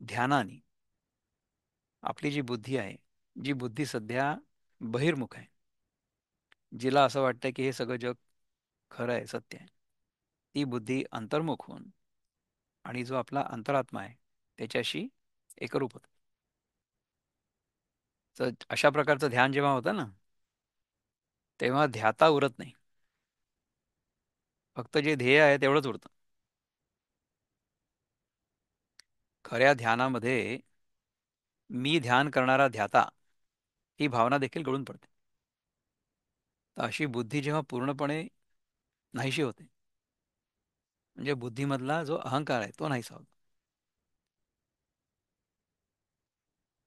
ध्यानाने आपली जी बुद्धी आहे, जी बुद्धी सध्या बहिर्मुख आहे, जिला असं वाटतं की हे सगळं जग खरं आहे, सत्य आहे, ती बुद्धी अंतर्मुख होऊन आणि जो आपला अंतरात्मा आहे त्याच्याशी एकरूप होते. तर अशा प्रकारचं ध्यान जेव्हा होतं ना, तेव्हा ध्याता उरत नाही, फक्त जे ध्येय आहे तेवढंच उरतं. खऱ्या ध्यानामध्ये मी ध्यान करणारा ध्याता ही भावना देखील गळून पडते. तर अशी बुद्धी जेव्हा पूर्णपणे नाहीशी होते, म्हणजे बुद्धीमधला जो अहंकार आहे तो नाहीसा होतो.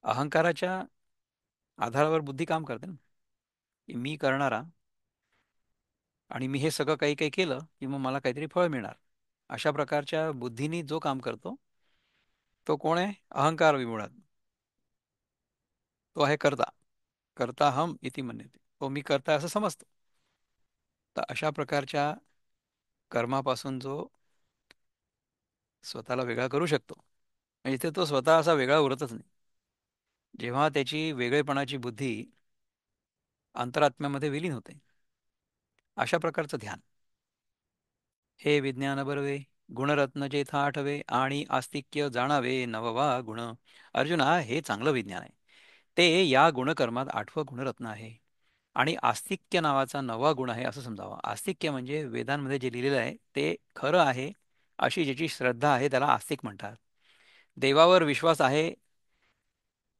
अहंकाराच्या आधारावर बुद्धी काम करते ना, की मी करणारा, आणि मी हे सगळं काही काही केलं की मग मला काहीतरी फळ मिळणार. अशा प्रकारच्या बुद्धीनी जो काम करतो तो कोण आहे? अहंकार विमुळात. तो आहे करता. करता हम इति मन्यते, तो मी करता असं समजतो. तर अशा प्रकारच्या कर्मापासून जो स्वतःला वेगळा करू शकतो, म्हणजे इथे तो स्वतः असा वेगळा उरतच नाही. जेव्हा त्याची वेगळेपणाची बुद्धी अंतरात्म्यामध्ये विलीन होते, अशा प्रकारचं ध्यान. हे विज्ञान बरवे, गुणरत्न जेथा आठवे आणि आस्तिक्य जाणावे नववा गुण. अर्जुना, हे चांगलं विज्ञान आहे. ते या गुणकर्मात आठवं गुणरत्न आहे. आणि आस्तिक्य नावाचा नववा गुण आहे असं समजावं. आस्तिक्य म्हणजे वेदांमध्ये जे लिहिलेलं आहे ते खरं आहे अशी ज्याची श्रद्धा आहे त्याला आस्तिक म्हणतात. देवावर विश्वास आहे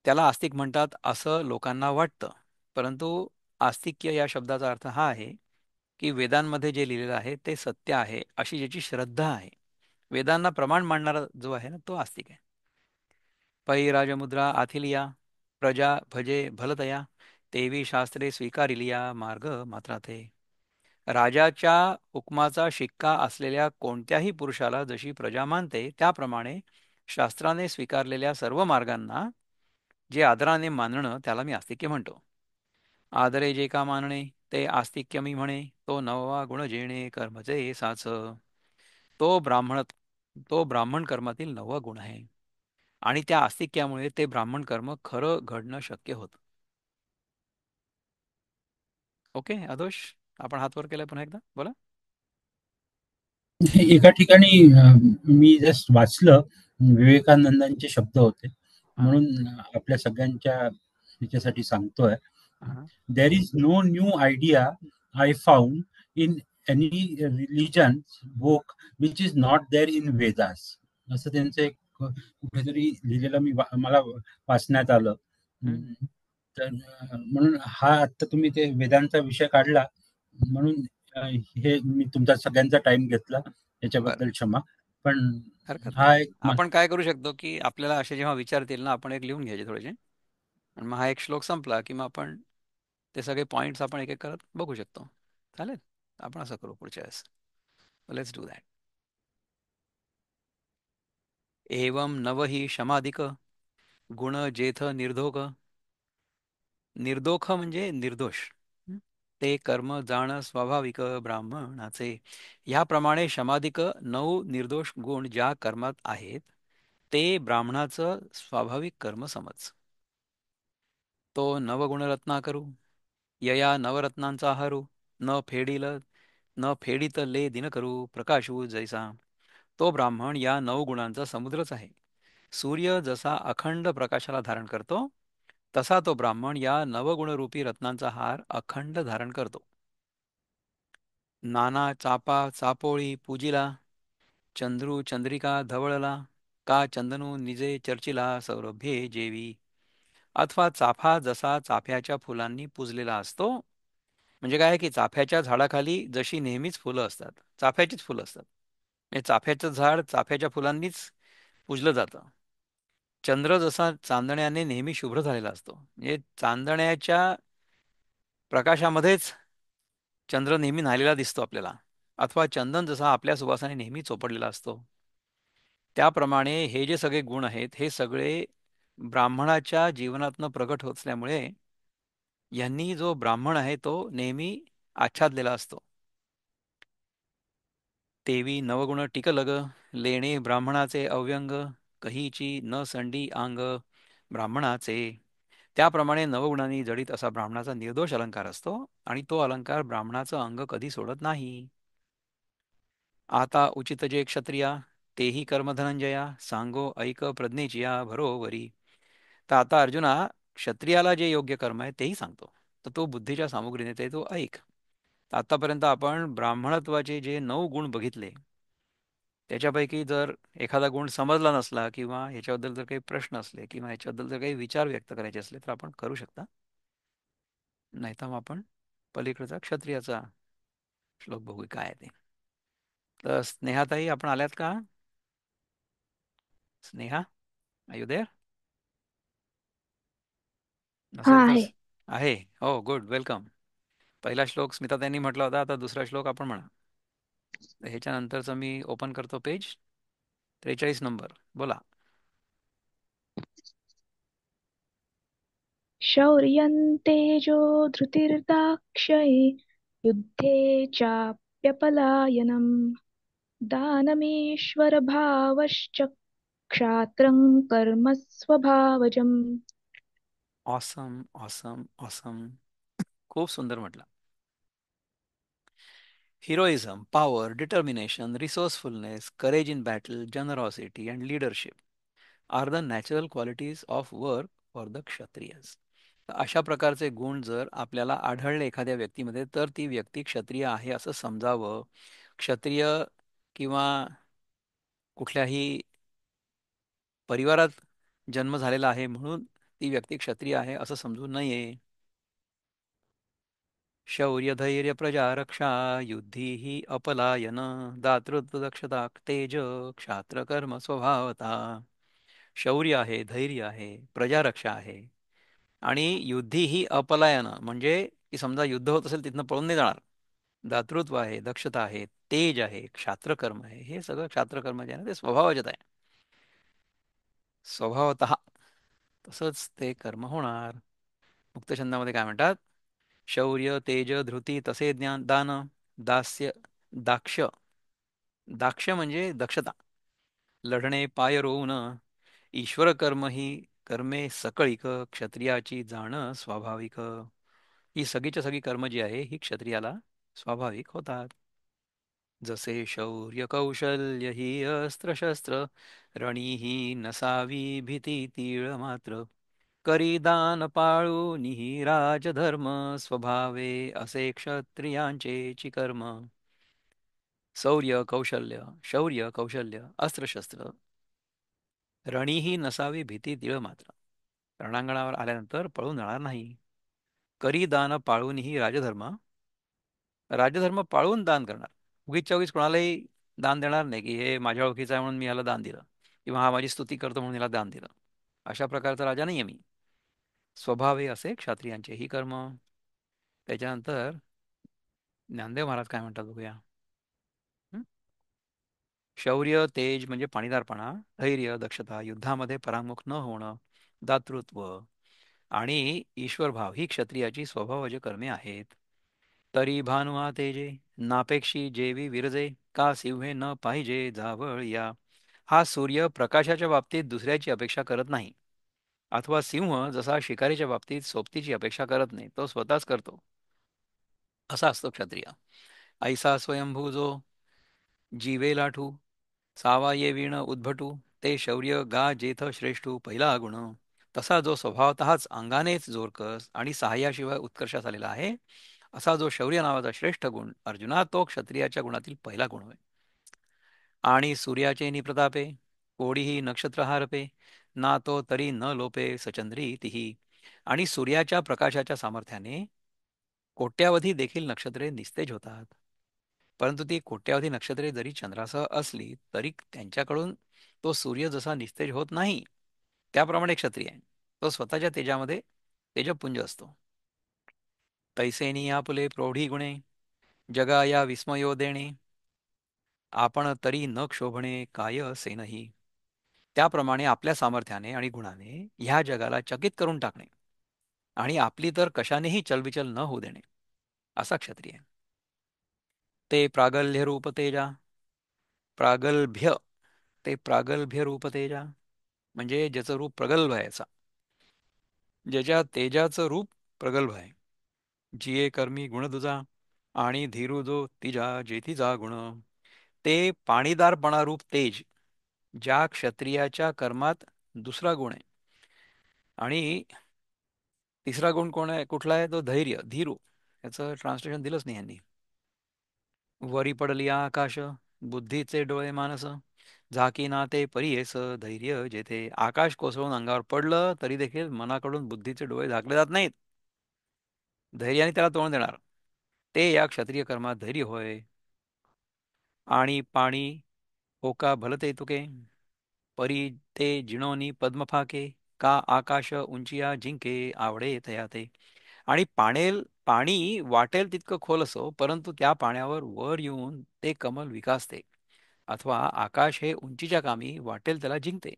त्याला आस्तिक म्हणतात असं लोकांना वाटतं. परंतु आस्तिक्य या शब्दाचा अर्थ हा आहे की वेदांमध्ये जे लिहिलेलं आहे ते सत्य आहे अशी ज्याची श्रद्धा आहे. वेदांना प्रमाण मानणारा जो आहे ना तो आस्तिक आहे. पै राजमुद्रा आथिलिया प्रजा भजे भलतया तेवी शास्त्रे स्वीकारिलिया मार्ग मात्रा ते. राजाच्या हुकमाचा शिक्का असलेल्या कोणत्याही पुरुषाला जशी प्रजा मानते त्याप्रमाणे शास्त्राने स्वीकारलेल्या सर्व मार्गांना जे आदराने मानणं त्याला मी आस्तिक्य म्हणतो. आदरे जे का मानणे ते आस्तिक्य मी म्हणे. तो नववा गुण जेणे कर्मचे साच. तो ब्राह्मण तो ब्राह्मण कर्मातील नववा गुण आहे. आणि त्या आस्तिक्यामुळे ते ब्राह्मण कर्म खरं घडणं शक्य होतं. ओके आदोष, आपण हात वर केलाय पुन्हा एकदा बोला. एका ठिकाणी मी जस्ट वाचलं, विवेकानंदांचे शब्द होते, हा. म्हणून आपल्या सगळ्यांच्या ह्याच्यासाठी सांगतोय. हा. There is no new idea I found in any religion book which is not there in Vedas, असं त्यांचं एक कुठेतरी लिहिलेलं मला वाचण्यात आलं. हम्म. तर म्हणून हा आता तुम्ही ते वेदांचा विषय काढला म्हणून हे मी तुमचा सगळ्यांचा टाइम घेतला, बरं, त्याच्याबद्दल क्षमा. पण हरकत नाही. हा एक आपण काय करू शकतो की आपल्याला असे जेव्हा विचारतील ना आपण एक लिहून घ्यायचे थोडेसे, आणि मग हा एक श्लोक संपला की मग आपण ते सगळे पॉइंट्स आपण एक एक करत बघू शकतो. चालेल, आपण असं करू पुढच्या वेळेस. Let's do that. एवं नवहि शमाधिक गुण जेथ निर्धोक. निर्दोष म्हणजे निर्दोष. हं? ते कर्म जाण स्वाभाविक ब्राह्मणाचे. ह्याप्रमाणे शमाधिक 9 निर्दोष गुण ज्या कर्मात आहेत ते ब्राह्मणाचं स्वाभाविक कर्म समज. तो नवगुणरत्ना करू यया नवरत्नांचा हरू. न फेडील न फेडित ले दिन करू प्रकाशू जैसा. तो ब्राह्मण या 9 गुणांचा समुद्रच आहे. सूर्य जसा अखंड प्रकाशाला धारण करतो तसा तो ब्राह्मण या नवगुणरूपी रत्नांचा हार अखंड धारण करतो. नाना चापा चापोळी पूजिला चंद्रू चंद्रिका धवळला का चंदनू निजे चर्चिला सौरभ्ये जेवी. अथवा चाफा जसा चाफ्याच्या फुलांनी पूजलेला असतो. म्हणजे काय की चाफ्याच्या झाडाखाली जशी नेहमीच फुलं असतात, चाफ्याचीच फुलं असतात, म्हणजे चाफ्याचं झाड चाफ्याच्या फुलांनीच पूजलं जातं. चंद्र जसा चांदण्याने नेहमी शुभ्र झालेला असतो, म्हणजे चांदण्याच्या प्रकाशामध्येच चंद्र नेहमी न्हालेला दिसतो आपल्याला. अथवा चंदन जसा आपल्या सुवासाने नेहमी चोपडलेला असतो. त्याप्रमाणे हे जे सगळे गुण आहेत हे सगळे ब्राह्मणाच्या जीवनातनं प्रगट होत असल्यामुळे यांनी जो ब्राह्मण आहे तो नेहमी आच्छादलेला असतो. तेवी नवगुण टिकलग लेणे ब्राह्मणाचे अव्यंग कहीची न संडी अंग ब्राह्मणाचे. त्याप्रमाणे नवगुणांनी जडित असा ब्राह्मणाचा निर्दोष अलंकार असतो आणि तो अलंकार ब्राह्मणाचं अंग कधी सोडत नाही. आता उचित जे क्षत्रिया तेही कर्म धनंजया सांगो ऐक प्रज्ञेचिया भरोवरी. तर आता अर्जुना, क्षत्रियाला जे योग्य कर्म आहे तेही सांगतो, तर तो बुद्धीच्या सामुग्रीने ते तो ऐक. आतापर्यंत आपण ब्राह्मणत्वाचे जे 9 गुण बघितले त्याच्यापैकी जर एखादा गुण समजला नसला किंवा ह्याच्याबद्दल जर काही प्रश्न असले किंवा ह्याच्याबद्दल जर काही विचार व्यक्त करायचे असले तर आपण करू शकता. नाही तर मग आपण पलीकडचा क्षत्रियाचा श्लोक बघू काय आहे ते. तर स्नेहाताई आपण आल्यात का? Sneha, are you there? हा नसेल तर आहे. आहे. हो, गुड, वेलकम. पहिला श्लोक स्मिता त्यांनी म्हटला होता, आता दुसरा श्लोक आपण म्हणा. तर ह्याच्यानंतरचं मी ओपन करतो पेज 43 नंबर, बोला. शौर्यं तेजो धृतिर्दाक्षये युद्धे चाप्यपलायनम् दानमीश्वरभावश्च क्षात्रं कर्म स्वभावजम्. ऑसम ऑसम ऑसम, खूप सुंदर म्हटलं. Heroism, power, determination, resourcefulness, courage in battle, generosity, and leadership are the natural qualities of work for the Kshatriyas. तर अशा प्रकारचे गुण जर आपल्याला आढळले एखाद्या व्यक्तीमध्ये तर ती व्यक्ती क्षत्रिय आहे असं समजावं. क्षत्रिय किंवा कुठल्याही परिवारात जन्म झालेला आहे म्हणून ती व्यक्ती क्षत्रिय आहे असं समजू नये. शौर्य धैर्य प्रजा रक्षा युद्धी ही अपलायन दातृत्व दक्षता तेज क्षात्र कर्म स्वभावता. शौर्य आहे, धैर्य आहे, प्रजारक्षा आहे आणि युद्धी ही अपलायन म्हणजे की समजा युद्ध होत असेल तिथनं पळून नाही जाणार. दातृत्व आहे, दक्षता आहे, तेज आहे, क्षात्रकर्म आहे. हे सगळं क्षात्रकर्म जे आहे ना ते स्वभावजत आहे. स्वभावतः तसंच ते कर्म होणार. मुक्तछंदामध्ये काय म्हणतात? शौर्य तेज धृती तसे ज्ञान दान दास्य दाक्ष. दाक्ष म्हणजे दक्षता. लढणे पाय रोवून ईश्वर कर्म ही कर्मे सकळिक क्षत्रियाची जाण स्वाभाविक. ही सगळीच्या सगळी कर्म जी आहे ही क्षत्रियाला स्वाभाविक होतात. जसे शौर्य कौशल्य ही अस्त्रशस्त्र रणी ही नसावी भीती तीळ मात्र करी दान पाळूनिही राजधर्म स्वभावे असे क्षत्रियांचे ची कर्म. शौर्य कौशल्य अस्त्रशस्त्र रणी ही नसावी भीती तीळ मात्र. रणांगणावर आल्यानंतर पळून जाणार नाही. करी दान पाळूनही राजधर्म. राजधर्म पाळून दान करणार. उगीचच्या उगीच कोणालाही दान देणार नाही की हे माझ्या ओळखीचा आहे म्हणून मी याला दान दिलं किंवा हा माझी स्तुती करतो म्हणून याला दान दिलं. अशा प्रकारचा राजा नाही आहे मी. स्वभावे असे क्षत्रियांचेही कर्म. त्याच्यानंतर ज्ञानदेव महाराज काय म्हणतात बघूया. हं? शौर्य तेज म्हणजे पाणीदारपणा, धैर्य दक्षता, युद्धामध्ये परांमुख न होणं, दातृत्व आणि ईश्वरभाव ही क्षत्रियाची स्वभावज कर्मे आहेत. तरी भानुआ तेजे नापेक्षी जेवी विरजे का सिंहे न पाहिजे जावळ या. हा सूर्य प्रकाशाच्या बाबतीत दुसऱ्याची अपेक्षा करत नाही. अथवा सिंह जसा शिकारीच्या बाबतीत सोबतीची अपेक्षा करत नाही, तो स्वतःच करतो. असा असतो क्षत्रिय. ऐसा स्वयंभू जो जीवे लाठू सावा ये वीण उद्भटू ते शौर्य गा जेथ श्रेष्ठू पहिला गुण. तसा जो स्वभावतःच अंगानेच जोरकस आणि सहाय्याशिवाय उत्कर्षास आलेला आहे असा जो शौर्य नावाचा श्रेष्ठ गुण अर्जुना तो क्षत्रियाच्या गुणातील पहिला गुण होय. आणि सूर्याचे निप्रतापे कोडीही नक्षत्र हारपे ना तो तरी न लोपे सचंद्री तिही. आणि सूर्याच्या प्रकाशाच्या सामर्थ्याने कोट्यावधी देखील नक्षत्रे निस्तेज होतात. परंतु ती कोट्यावधी नक्षत्रे जरी चंद्रासह असली तरी त्यांच्याकडून तो सूर्य जसा निस्तेज होत नाही त्याप्रमाणे क्षत्रिय आहे. तो स्वतःच्या तेजामध्ये तेजपुंज असतो. तैसेनी आपुले प्रौढी गुणे जगा या विस्मयो देणे आपण तरी न क्षोभणे काय असे नाही. त्याप्रमाणे आपल्या सामर्थ्याने आणि गुणाने ह्या जगाला चकित करून टाकणे आणि आपली तर कशानेही चलबिचल न होऊ देणे असा क्षत्रिय. ते प्रागल्भ्य रूप तेजा प्रागल्भ्य ते प्रागल्भ्य रूप तेजा म्हणजे ज्याचं रूप प्रगल्भ आहे असा, ज्याच्या तेजाचं रूप प्रगल्भ आहे. जिये कर्मी गुण तुझा आणि धीरू जो तिजा जेथीचा गुण. ते पाणीदारपणा रूप तेज ज्या क्षत्रियाच्या कर्मात दुसरा गुण आहे. आणि तिसरा गुण कोण आहे कुठला आहे तो धैर्य धीरू. याचं ट्रान्सलेशन दिलंच नाही यांनी. वरी पडली आकाश बुद्धीचे डोळे मानस झाकी ना ते परियेस धैर्य जेथे. आकाश कोसळून अंगावर पडलं तरी देखील मनाकडून बुद्धीचे डोळे झाकले जात नाहीत. धैर्याने त्याला तोंड देणार. ते या क्षत्रिय कर्मात धैर्य होय. आणि पाणी होका भलते तुके परी ते जिणोनी पद्मफाके का आकाश उंचिया जिंके आवडे तया ते. आणि पाणी वाटेल तितकं खोल असो परंतु त्या पाण्यावर वर येऊन ते कमल विकासते अथवा आकाश हे उंचीच्या कामी वाटेल त्याला जिंकते.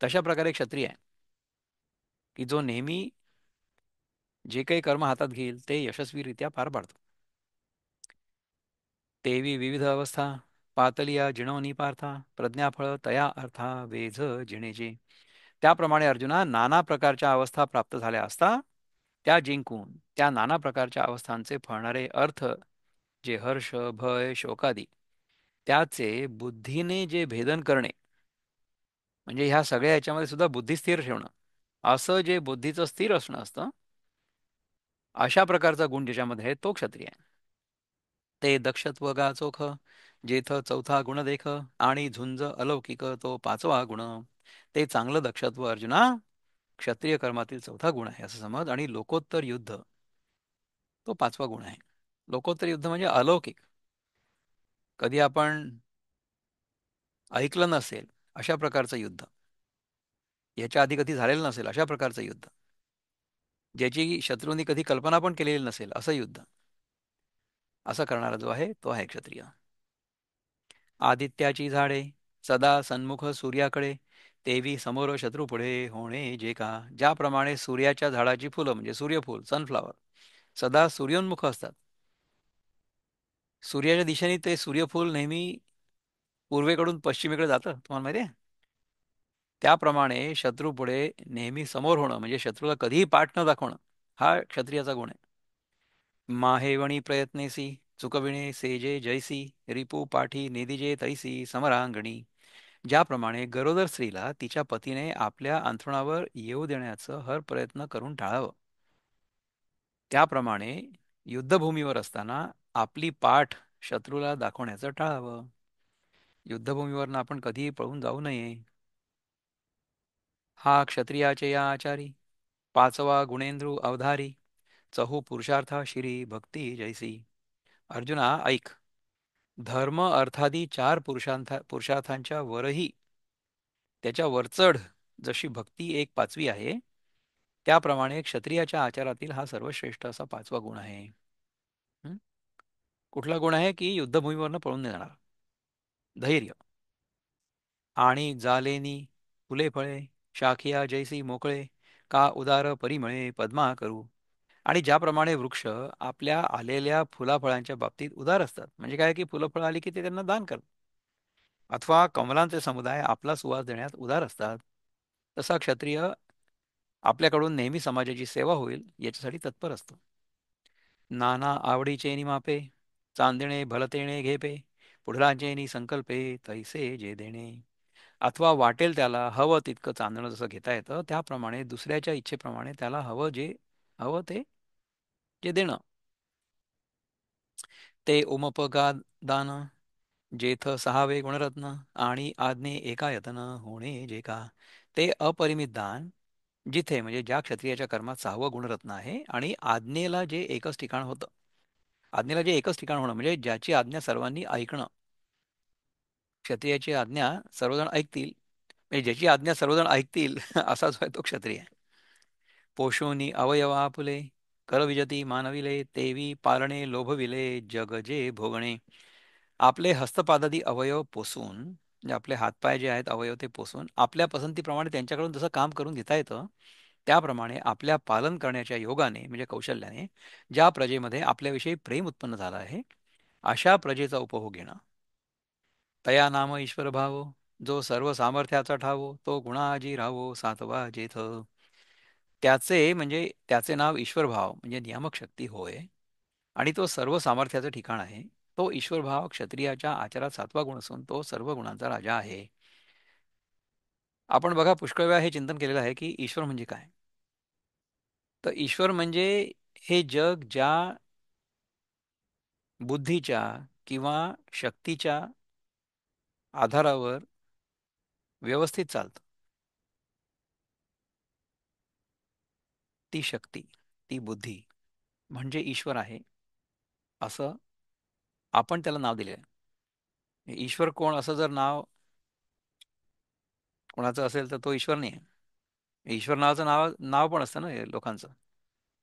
तशा प्रकारे क्षत्रिय आहे की जो नेहमी जे काही कर्म हातात घेईल ते यशस्वीरित्या पार पाडतो. तेवी विविध अवस्था पातलिया जिणवनी पार्था प्रज्ञाफळ तया अर्था वेझ जिणेजे. त्याप्रमाणे अर्जुना नाना प्रकारच्या अवस्था प्राप्त झाल्या असता त्या जिंकून त्या नाना प्रकारच्या अवस्थांचे फळणारे अर्थ जे हर्ष भय शोकादी त्याचे बुद्धीने जे भेदन करणे, म्हणजे ह्या सगळ्या याच्यामध्ये सुद्धा बुद्धी स्थिर ठेवणं, असं जे बुद्धीचं स्थिर असणं असतं, अशा प्रकारचा गुण ज्याच्यामध्ये आहे तो क्षत्रिय आहे. ते दक्षत्व गा चोख, जेथ चौथा गुण देख, आणि झुंज अलौकिक तो पाचवा गुण. ते चांगलं दक्षत्व अर्जुना क्षत्रिय कर्मातील चौथा गुण आहे असं समज, आणि लोकोत्तर युद्ध तो पाचवा गुण आहे. लोकोत्तर युद्ध म्हणजे अलौकिक, कधी आपण ऐकलं नसेल अशा प्रकारचं युद्ध, याच्या आधी कधी झालेलं नसेल अशा प्रकारचं युद्ध, ज्याची शत्रूंनी कधी कल्पना पण केलेली नसेल असं युद्ध, असं करणारा जो आहे तो आहे क्षत्रिय. आदित्याची झाडे सदा सन्मुख सूर्याकडे, तेवी समोर शत्रू पुढे होणे जे का. ज्याप्रमाणे सूर्याच्या झाडाची फुलं म्हणजे सूर्यफूल सनफ्लावर सदा सूर्योन्मुख असतात, सूर्याच्या दिशेने ते सूर्यफूल नेहमी पूर्वेकडून पश्चिमेकडे जातं, तुम्हाला माहिती आहे. त्याप्रमाणे शत्रू पुढे नेहमी समोर होणं म्हणजे शत्रूला कधीही पाठ न दाखवणं, हा क्षत्रियाचा गुण आहे. माहेवणी प्रयत्नेसी चुकविणे सेजे जैसी, रिपू पाठी निधिजे तैसी समरांगणी. ज्याप्रमाणे गरोदर स्त्रीला तिच्या पतीने आपल्या अंथरुणावर येऊ देण्याचं हर प्रयत्न करून टाळावं, त्याप्रमाणे युद्धभूमीवर असताना आपली पाठ शत्रूला दाखवण्याचं टाळावं. युद्धभूमीवरनं आपण कधीही पळून जाऊ नये. हा क्षत्रियाचे या आचारी, पाचवा गुणेंद्रू अवधारी, चहू पुरुषार्था शिरी भक्ती जैसी. अर्जुना ऐक, धर्म अर्थादी चार पुरुषार्थांच्या वरही त्याच्या वरचढ जशी भक्ती एक पाचवी आहे, त्याप्रमाणे क्षत्रियाच्या आचारातील हा सर्वश्रेष्ठ असा पाचवा गुण आहे. हं? कुठला गुण आहे की युद्धभूमीवरनं पळून नाही जाणार, धैर्य. आणि जालेनी फुले फळे शाखिया जैसी मोकळे, का उदार परिमळे पद्मा करू. आणि ज्याप्रमाणे वृक्ष आपल्या आलेल्या फुलाफळांच्या बाबतीत उदार असतात, म्हणजे काय की फुलं फळं आली की ते त्यांना दान करतात, अथवा कमलांचे समुदाय आपला सुवास देण्यात उदार असतात, तसा क्षत्रिय आपल्याकडून नेहमी समाजाची सेवा होईल याच्यासाठी तत्पर असतो. नाना आवडीचे मापे चांदणे भलतेणे घेपे, पुढलांचे संकल्पे तैसे जे देणे. अथवा वाटेल त्याला हवं तितकं चांदणं जसं घेता येतं, त्याप्रमाणे दुसऱ्याच्या इच्छेप्रमाणे त्याला हवं ते जे देणं. ते उमपगा दान, जेथ सहावे गुणरत्न, आणि आज्ञे एका यतन होणे जे का. ते अपरिमित दान, जिथे म्हणजे ज्या क्षत्रियाच्या कर्मात सहावं गुणरत्न आहे, आणि आज्ञेला जे एकच ठिकाण होतं, आज्ञेला जे एकच ठिकाण होणं म्हणजे ज्याची आज्ञा सर्वांनी ऐकणं. क्षत्रियाची आज्ञा सर्वजण ऐकतील, म्हणजे ज्याची आज्ञा सर्वजण ऐकतील असा जो आहे तो क्षत्रिय आहे. पोषोनी अवयवा आपुले, करविजती मानविले, तेवी पालणे लोभविले जग जे भोगणे. आपले हस्तपादादी अवयव पोसून, म्हणजे आपले हातपाय जे आहेत अवयव ते पोसून आपल्या पसंतीप्रमाणे त्यांच्याकडून जसं काम करून घेता येतं, त्याप्रमाणे आपल्या पालन करण्याच्या योगाने म्हणजे कौशल्याने ज्या प्रजेमध्ये आपल्याविषयी प्रेम उत्पन्न झालं आहे, अशा प्रजेचा उपभोग घेणं. तया नाम ईश्वर भावो, जो सर्व सामर्थ्याचा ठावो, तो गुणाजी राहो सातवा जेथ. त्याचे म्हणजे त्याचे नाव ईश्वर भाव म्हणजे नियामक शक्ती होय, आणि तो सर्व सामर्थ्याचं ठिकाण आहे. तो ईश्वर भाव क्षत्रियाच्या आचारात सातवा गुण असून तो सर्व गुणांचा राजा आहे. आपण बघा पुष्कळ वेळा हे चिंतन केलेलं आहे की ईश्वर म्हणजे काय. तर ईश्वर म्हणजे हे जग ज्या बुद्धीच्या किंवा शक्तीच्या आधारावर व्यवस्थित चालतं, ती शक्ती, ती बुद्धी म्हणजे ईश्वर आहे, असं आपण त्याला नाव दिले आहे. ईश्वर कोण असं जर नाव कोणाचं असेल तर तो ईश्वर नाही आहे. ईश्वर नावाचं नाव नाव पण असतं ना हे लोकांचं.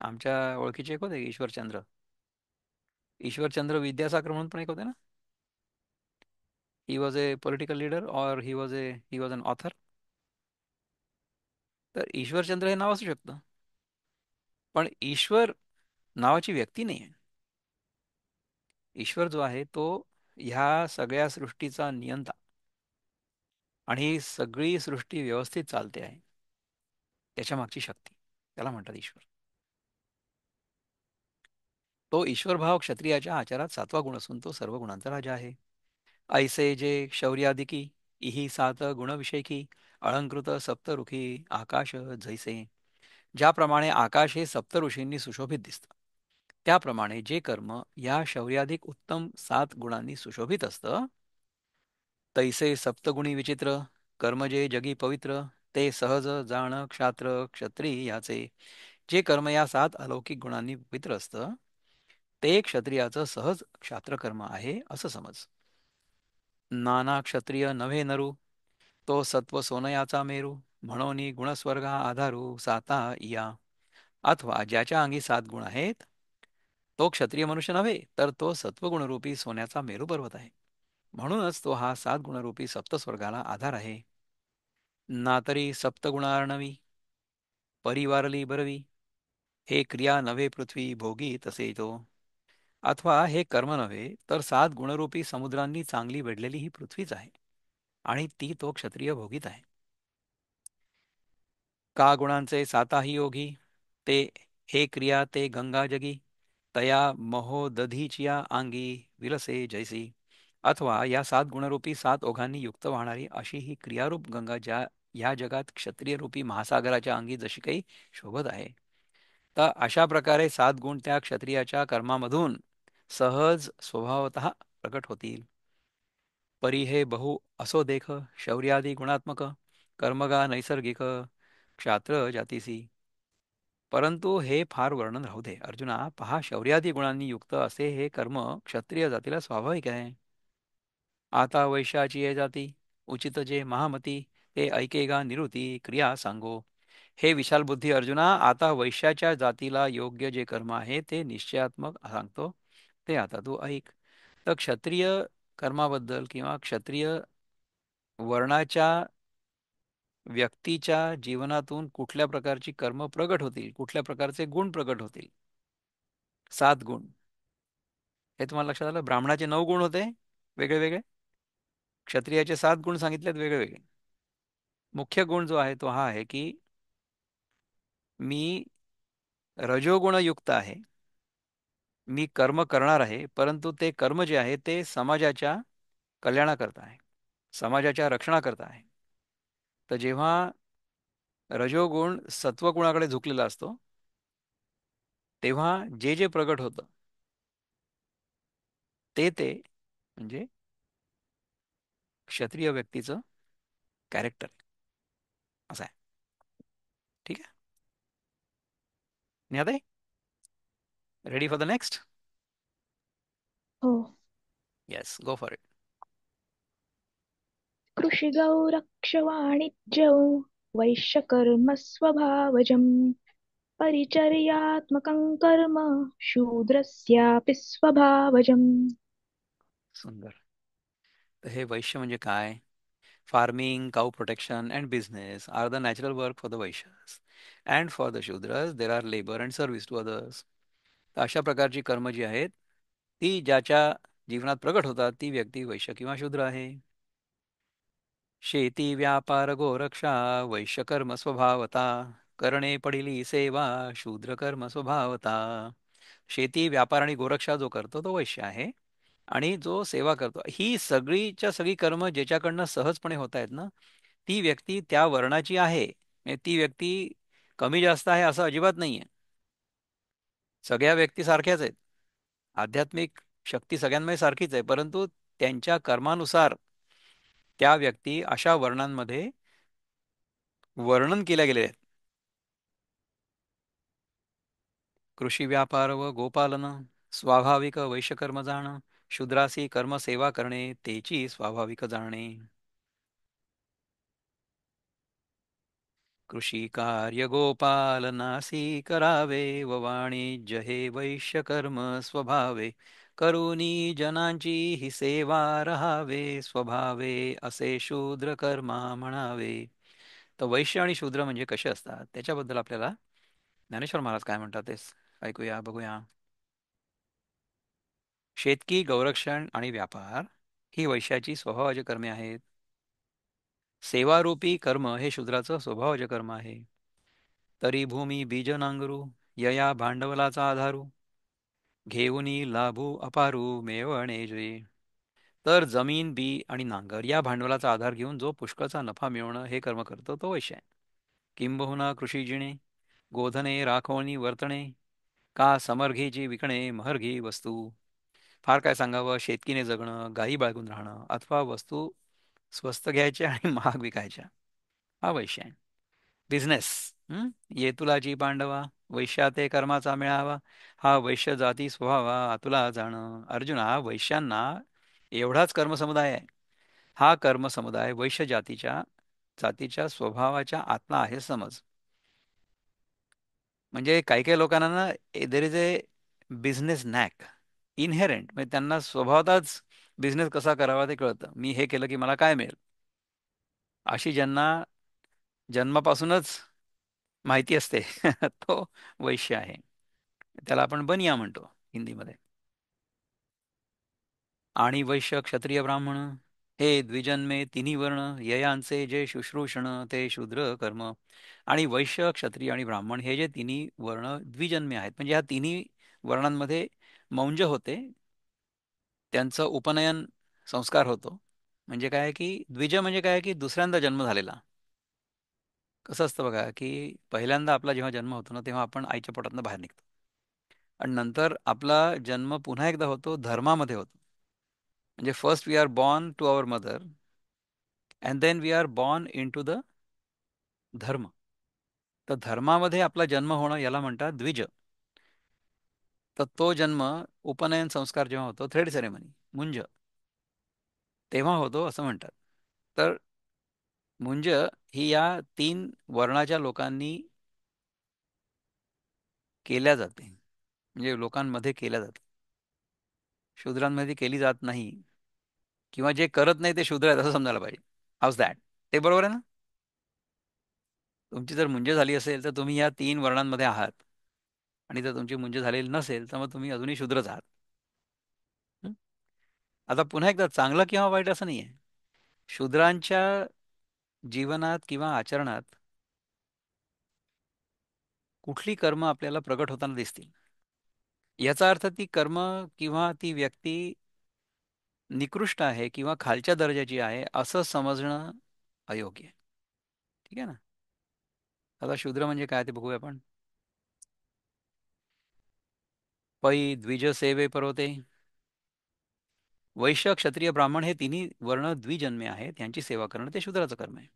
आमच्या ओळखीचे एक होते ईश्वरचंद्र, ईश्वरचंद्र विद्यासागर म्हणून पण एक होते ना. He was a political leader और ही वॉज अन ऑथर. तर ईश्वरचंद्र हे नाव असू शकतं, पण ईश्वर नावाची व्यक्ती नाही आहे. ईश्वर जो आहे तो ह्या सगळ्या सृष्टीचा नियंता, आणि ही सगळी सृष्टी व्यवस्थित चालते आहे त्याच्या मागची शक्ती, त्याला म्हणतात ईश्वर. तो ईश्वरभाव क्षत्रियाच्या आचारात 7वा गुण असून तो सर्व गुणांचा राजा आहे. ऐसे जे शौर्यादिकी इही 7 गुणविषयकी अलंकृत सप्तऋषी आकाश जैसे. ज्याप्रमाणे आकाश हे सप्त ऋषींनी सुशोभित दिसतं, त्याप्रमाणे जे कर्म या शौर्याधिक उत्तम 7 गुणांनी सुशोभित असतं, तैसे सप्तगुणी विचित्र कर्म जे जगी पवित्र, ते सहज जाण क्षात्र क्षत्रिय याचे. जे कर्म या 7 अलौकिक गुणांनी पवित्र असतं, ते क्षत्रियाचं सहज क्षात्रकर्म आहे असं समज. नाना क्षत्रिय नव्हे नरू, तो सत्व सोनयाचा मेरू, म्हणून गुणस्वर्गा आधारू साता या. अथवा ज्याच्या अंगी 7 गुण आहेत, तो क्षत्रिय मनुष्य नव्हे, तर तो सत्वगुणरूपी सोन्याचा मेरू पर्वत आहे. म्हणूनच तो हा 7 गुणरूपी सप्तस्वर्गाला आधार आहे. ना तरी सप्तगुणार्णवी परिवारली बरवी, हे क्रिया नव्हे पृथ्वी भोगी तसे तो. अथवा हे कर्म नव्हे, तर 7 गुणरूपी समुद्रांनी चांगली वेढलेली ही पृथ्वीच आहे, आणि ती तो क्षत्रिय भोगीत आहे. का गुणांचे साताही योगी, ते हे क्रिया ते गंगा जगी, तया महोदधीचिया अंगी विलसे जैसी. अथवा या 7 गुणरूपी 7 ओघांनी युक्त वाहणारी अशी ही क्रियारूप गंगा ज्या या जगात क्षत्रिय रूपी महासागराच्या अंगी जशी काही शोभत आहे, तर अशा प्रकारे 7 गुण त्या क्षत्रियाच्या कर्मामधून सहज स्वभावतः प्रकट होतील. परी हे बहु असो देख शौर्यादी गुणात्मक कर्मगा नैसर्गिक क्षात्र जातीसी. परंतु हे फार वर्णन राहू दे अर्जुना. पहा, शौर्यादी गुणांनी युक्त असे हे कर्म क्षत्रिय जातीला स्वाभाविक आहे. आता वैश्याची ये जाती उचित जे महामती, ते ऐकेगा निरुती क्रिया सांगो. हे विशाल बुद्धी अर्जुना, आता वैश्याच्या जातीला योग्य जे कर्म आहे ते निश्चयात्मक सांगतो, ते आता तू ऐक. तर क्षत्रिय कर्माबद्दल किंवा क्षत्रिय वर्णाच्या व्यक्तीच्या जीवनातून कुठल्या प्रकारची कर्म प्रगट होतील, कुठल्या प्रकारचे गुण प्रगट होतील. 7 गुण हे तुम्हाला लक्षात आलं. ब्राह्मणाचे 9 गुण होते वेगळे वेगळे, क्षत्रियाचे 7 गुण सांगितलेत वेगळे वेगळे. मुख्य गुण जो आहे तो हा आहे की मी रजोगुणयुक्त आहे, मी कर्म करणार आहे, परंतु ते कर्म जे आहे ते समाजाच्या कल्याणाकरता आहे, समाजाच्या रक्षणाकरता आहे. तर जेव्हा रजोगुण सत्वगुणाकडे झुकलेला असतो, तेव्हा जे जे प्रगट होतं ते ते म्हणजे क्षत्रिय व्यक्तीचं कॅरेक्टर असं आहे. ठीक आहे. निहाते रेडी फॉर द नेक्स्ट. हो. Yes, go for it. कृषिगौ रक्षवाणिज्यौ वैश्यकर्म स्वभावजम् परिचर्यात्मकं कर्म शूद्रस्यापि स्वभावजम्. सुंदर. तर हे वैश्य म्हणजे काय? Farming, cow protection, and business are the natural work for the Vaishyas. And for the Shudras, there are labor and service to others. तर अशा प्रकारची कर्म जी आहेत, ती ज्याच्या जीवनात प्रगट होतात, ती व्यक्ती वैश्य किंवा शूद्र आहे. शेती व्यापार गोरक्षा वैश्य कर्म स्वभावता, करणे पडिली सेवा शूद्र कर्म स्वभावता. शेती व्यापार आणि गोरक्षा जो करतो तो वैश्य आहे, आणि जो सेवा करतो ही सगळीच्या सगळी कर्म ज्याच्याकडनं सहजपणे होत आहेत ना, ती व्यक्ती त्या वर्णाची आहे. म्हणजे ती व्यक्ती कमी जास्त आहे असं अजिबात नाहीये. सगळ्या व्यक्ती सारख्याच आहेत. आध्यात्मिक शक्ती सगळ्यांमध्ये सारखीच आहे, परंतु त्यांच्या कर्मानुसार त्या व्यक्ती अशा वर्णांमध्ये वर्णन केल्या गेले आहेत. कृषी व्यापार व गोपालन स्वाभाविक वैश्यकर्म जाण, शूद्रासी कर्म सेवा करणे तेची स्वाभाविक जाणे. कृषी कार्य गोपालनासी करावे व वाणिज्य हे वैश्यकर्म स्वभावे, करुनी जनांची ही सेवा रहावे स्वभावे असे शूद्र कर्मा म्हणावे. तर वैश्य आणि शूद्र म्हणजे कसे असतात त्याच्याबद्दल आपल्याला ज्ञानेश्वर महाराज काय म्हणतात ते ऐकूया, बघूया. शेतकी, गौरक्षण आणि व्यापार ही वैश्याची स्वभावाची कर्मे आहेत. सेवारूपी कर्म हे शूद्राचं स्वभावाचे कर्म आहे. तरी भूमी बीज नांगरू यया भांडवलाचा आधारू, घेऊनी लाभू अपारू मेवणे जे. तर जमीन बी आणि नांगर या भांडवलाचा आधार घेऊन जो पुष्कळचा नफा मिळवणं हे कर्म करतो तो वैश्य आहे. किंबहुना कृषी जिणे गोधने राखवणी वर्तणे का समर्घीची विकणे महर्घी वस्तू. फार काय सांगावं, शेतकीने जगणं, गायी बाळगून राहणं अथवा वस्तू स्वस्त घ्यायच्या आणि महाग विकायच्या हा वैश्य आहे. बिझनेस येतुलाची पांडवा वैश्या ते कर्माचा मेळावा हा वैश्य जाती स्वभावा आतुला जाणं. अर्जुना, वैश्यांना एवढाच कर्मसमुदाय आहे. हा कर्मसमुदाय वैश्य जातीच्या स्वभावाच्या आतला आहे समज. म्हणजे काही काही लोकांना ना there is a business knack inherent, म्हणजे त्यांना स्वभावतच बिझनेस कसा करावा ते कळतं. मी हे केलं की मला काय मिळेल अशी ज्यांना जन्मापासूनच माहिती असते तो वैश्य आहे. त्याला आपण बनिया म्हणतो हिंदीमध्ये. आणि वैश्य क्षत्रिय ब्राह्मण हे द्विजन्मे तिन्ही वर्ण ययांचे जे शुश्रूषण ते शूद्र कर्म. आणि वैश्य क्षत्रिय आणि ब्राह्मण हे जे तिन्ही वर्ण द्विजन्मे आहेत, म्हणजे ह्या तिन्ही वर्णांमध्ये मौंज होते, त्यांचं उपनयन संस्कार होतो. म्हणजे काय की द्विज म्हणजे काय की दुसऱ्यांदा जन्म झालेला. कसं असतं बघा की पहिल्यांदा आपला जेव्हा जन्म होतो ना तेव्हा आपण आईच्या पोटातनं बाहेर निघतो आणि नंतर आपला जन्म पुन्हा एकदा होतो धर्मामध्ये होतो. म्हणजे first we are born to our mother and then we are born into the dharma. तर धर्मामध्ये आपला जन्म होणं याला म्हणतात द्विज. तर तो जन्म उपनयन संस्कार जेव्हा होतो थ्रेड सेरेमनी मुंज तेव्हा होतो असं म्हणतात. तर मुंज ही या तीन वर्णाच्या लोकांनी केल्या जाते, म्हणजे लोकांमध्ये केल्या जाते. शूद्रांमध्ये केली जात नाही किंवा जे करत नाही ते शूद्र आहेत असं समजायला पाहिजे. House that? ते बरोबर आहे ना? तुमची जर मुंज झाली असेल तर तुम्ही या तीन वर्णांमध्ये आहात आणि जर तुमची मुंज झालेली नसेल तर मग तुम्ही अजूनही शूद्रच आहात. हं? आता पुन्हा एकदा चांगलं किंवा वाईट असं नाही आहे. शूद्रांच्या जीवनात किंवा आचरणात कुठली कर्म आपल्याला प्रगट होताना दिसतील याचा अर्थ ती कर्म किंवा ती व्यक्ती निकृष्ट आहे किंवा खालच्या दर्जाची आहे असं समजणं अयोग्य आहे. ठीक आहे ना? आता शूद्र म्हणजे काय ते बघूया आपण. पै द्विज सेवे परवते. वैश्य क्षत्रिय ब्राह्मण हे तिन्ही वर्ण द्विजन्मे आहेत, यांची सेवा करणं ते शूद्राचं कर्म आहे.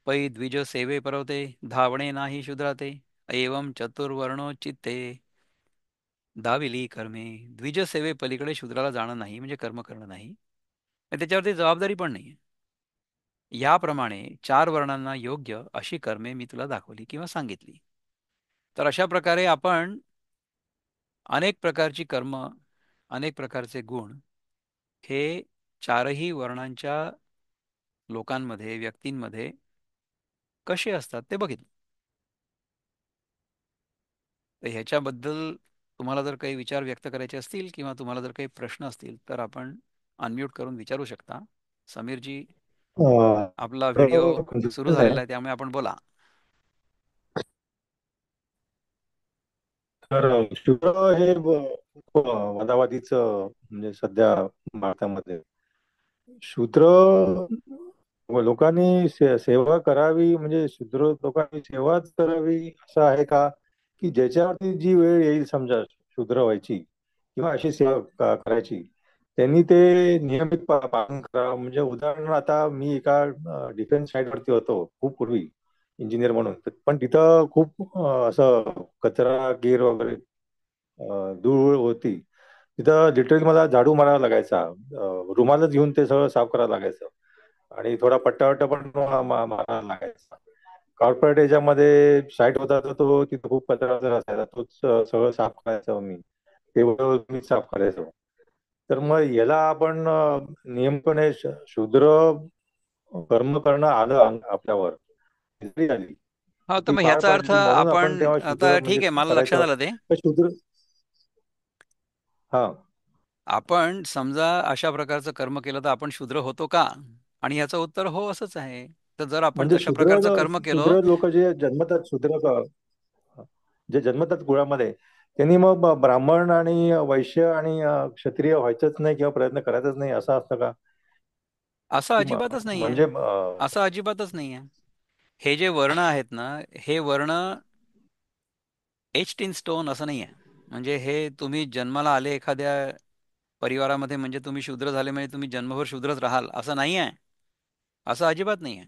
पै द्विज सेवे परवते धावणे नाही शूद्राते एवं चतुर्वर्णो चित्ते दाविली कर्मे. द्विज सेवे पलीकडे शूद्राला जाणं नाही म्हणजे कर्म करणं नाही आणि त्याच्यावरती जबाबदारी पण नाही. याप्रमाणे चार वर्णांना योग्य अशी कर्मे मी तुला दाखवली किंवा सांगितली. तर अशा प्रकारे आपण अनेक प्रकारची कर्म, अनेक प्रकारचे गुण हे चारही वर्णांच्या लोकांमध्ये व्यक्तींमध्ये कसे असतात ते बघितले. तर ह्याच्याबद्दल तुम्हाला जर काही विचार व्यक्त करायचे असतील किंवा तुम्हाला जर काही प्रश्न असतील तर आपण अनम्यूट करून विचारू शकता. समीरजी, आपला व्हिडिओ सुरू कन्फ्युजन आहे. झालेला आहे त्यामुळे आपण बोला. तर शूद्र हे खूप वादावादीचं म्हणजे सध्या भारतामध्ये शूद्र लोकांनी सेवा करावी म्हणजे शूद्र लोकांनी सेवाच करावी असं आहे का, की ज्याच्यावरती जी वेळ येईल समजा शूद्र व्हायची किंवा अशी सेवा करायची त्यांनी ते नियमित पालन करावं. म्हणजे उदाहरण आता मी एका डिफेन्स साईटवरती होतो खूप पूर्वी इंजिनियर म्हणून, पण तिथं खूप असं कचरा गिर वगैरे धूळ होती. तिथं लिटरली मला झाडू मारावा लागायचा, रुमालच घेऊन ते सगळं साफ करावं लागायचं आणि थोडा पट्टा पण मारावा लागायचा. कॉर्पोरेट याच्यामध्ये साईट होता तर तो तिथं खूप कचरा जर असायचा तोच सगळं साफ करायचो मी, टेबल मी साफ करायचो. तर मग याला आपण नेमपणे शूद्र कर्म करणं आलं आपल्यावर जरी आली हा, तर ती मग पार ह्याचा अर्थ पाडली म्हणून आपण आपण तेव्हा आता शूद्र म्हणजे ठीक आहे, मला लक्षात करायचं आलं ते. तर शूद्र. हा. आपण समजा अशा प्रकारचं कर्म केलं तर आपण शूद्र होतो का? आणि याचं उत्तर हो असंच आहे. तर जर आपण म्हणजे तशा प्रकारचं कर्म केलं. शूद्र लोक जे जन्मतात शूद्र जे जन्मतात कुळामध्ये त्यांनी मग ब्राह्मण आणि वैश्य आणि क्षत्रिय व्हायचंच नाही किंवा प्रयत्न करायचाच नाही असं असतं का? असं की अजिबातच नाहीये. म्हणजे असं अजिबातच नाहीये. हे जे वर्ण आहेत ना, हे वर्ण एच्ड इन स्टोन असं नाहीये. म्हणजे हे तुम्ही जन्माला आले एखाद्या परिवारामध्ये म्हणजे तुम्ही शूद्र झाले म्हणजे तुम्ही जन्मभर शूद्रच राहाल असं नाही आहे. असं अजिबात नाही आहे.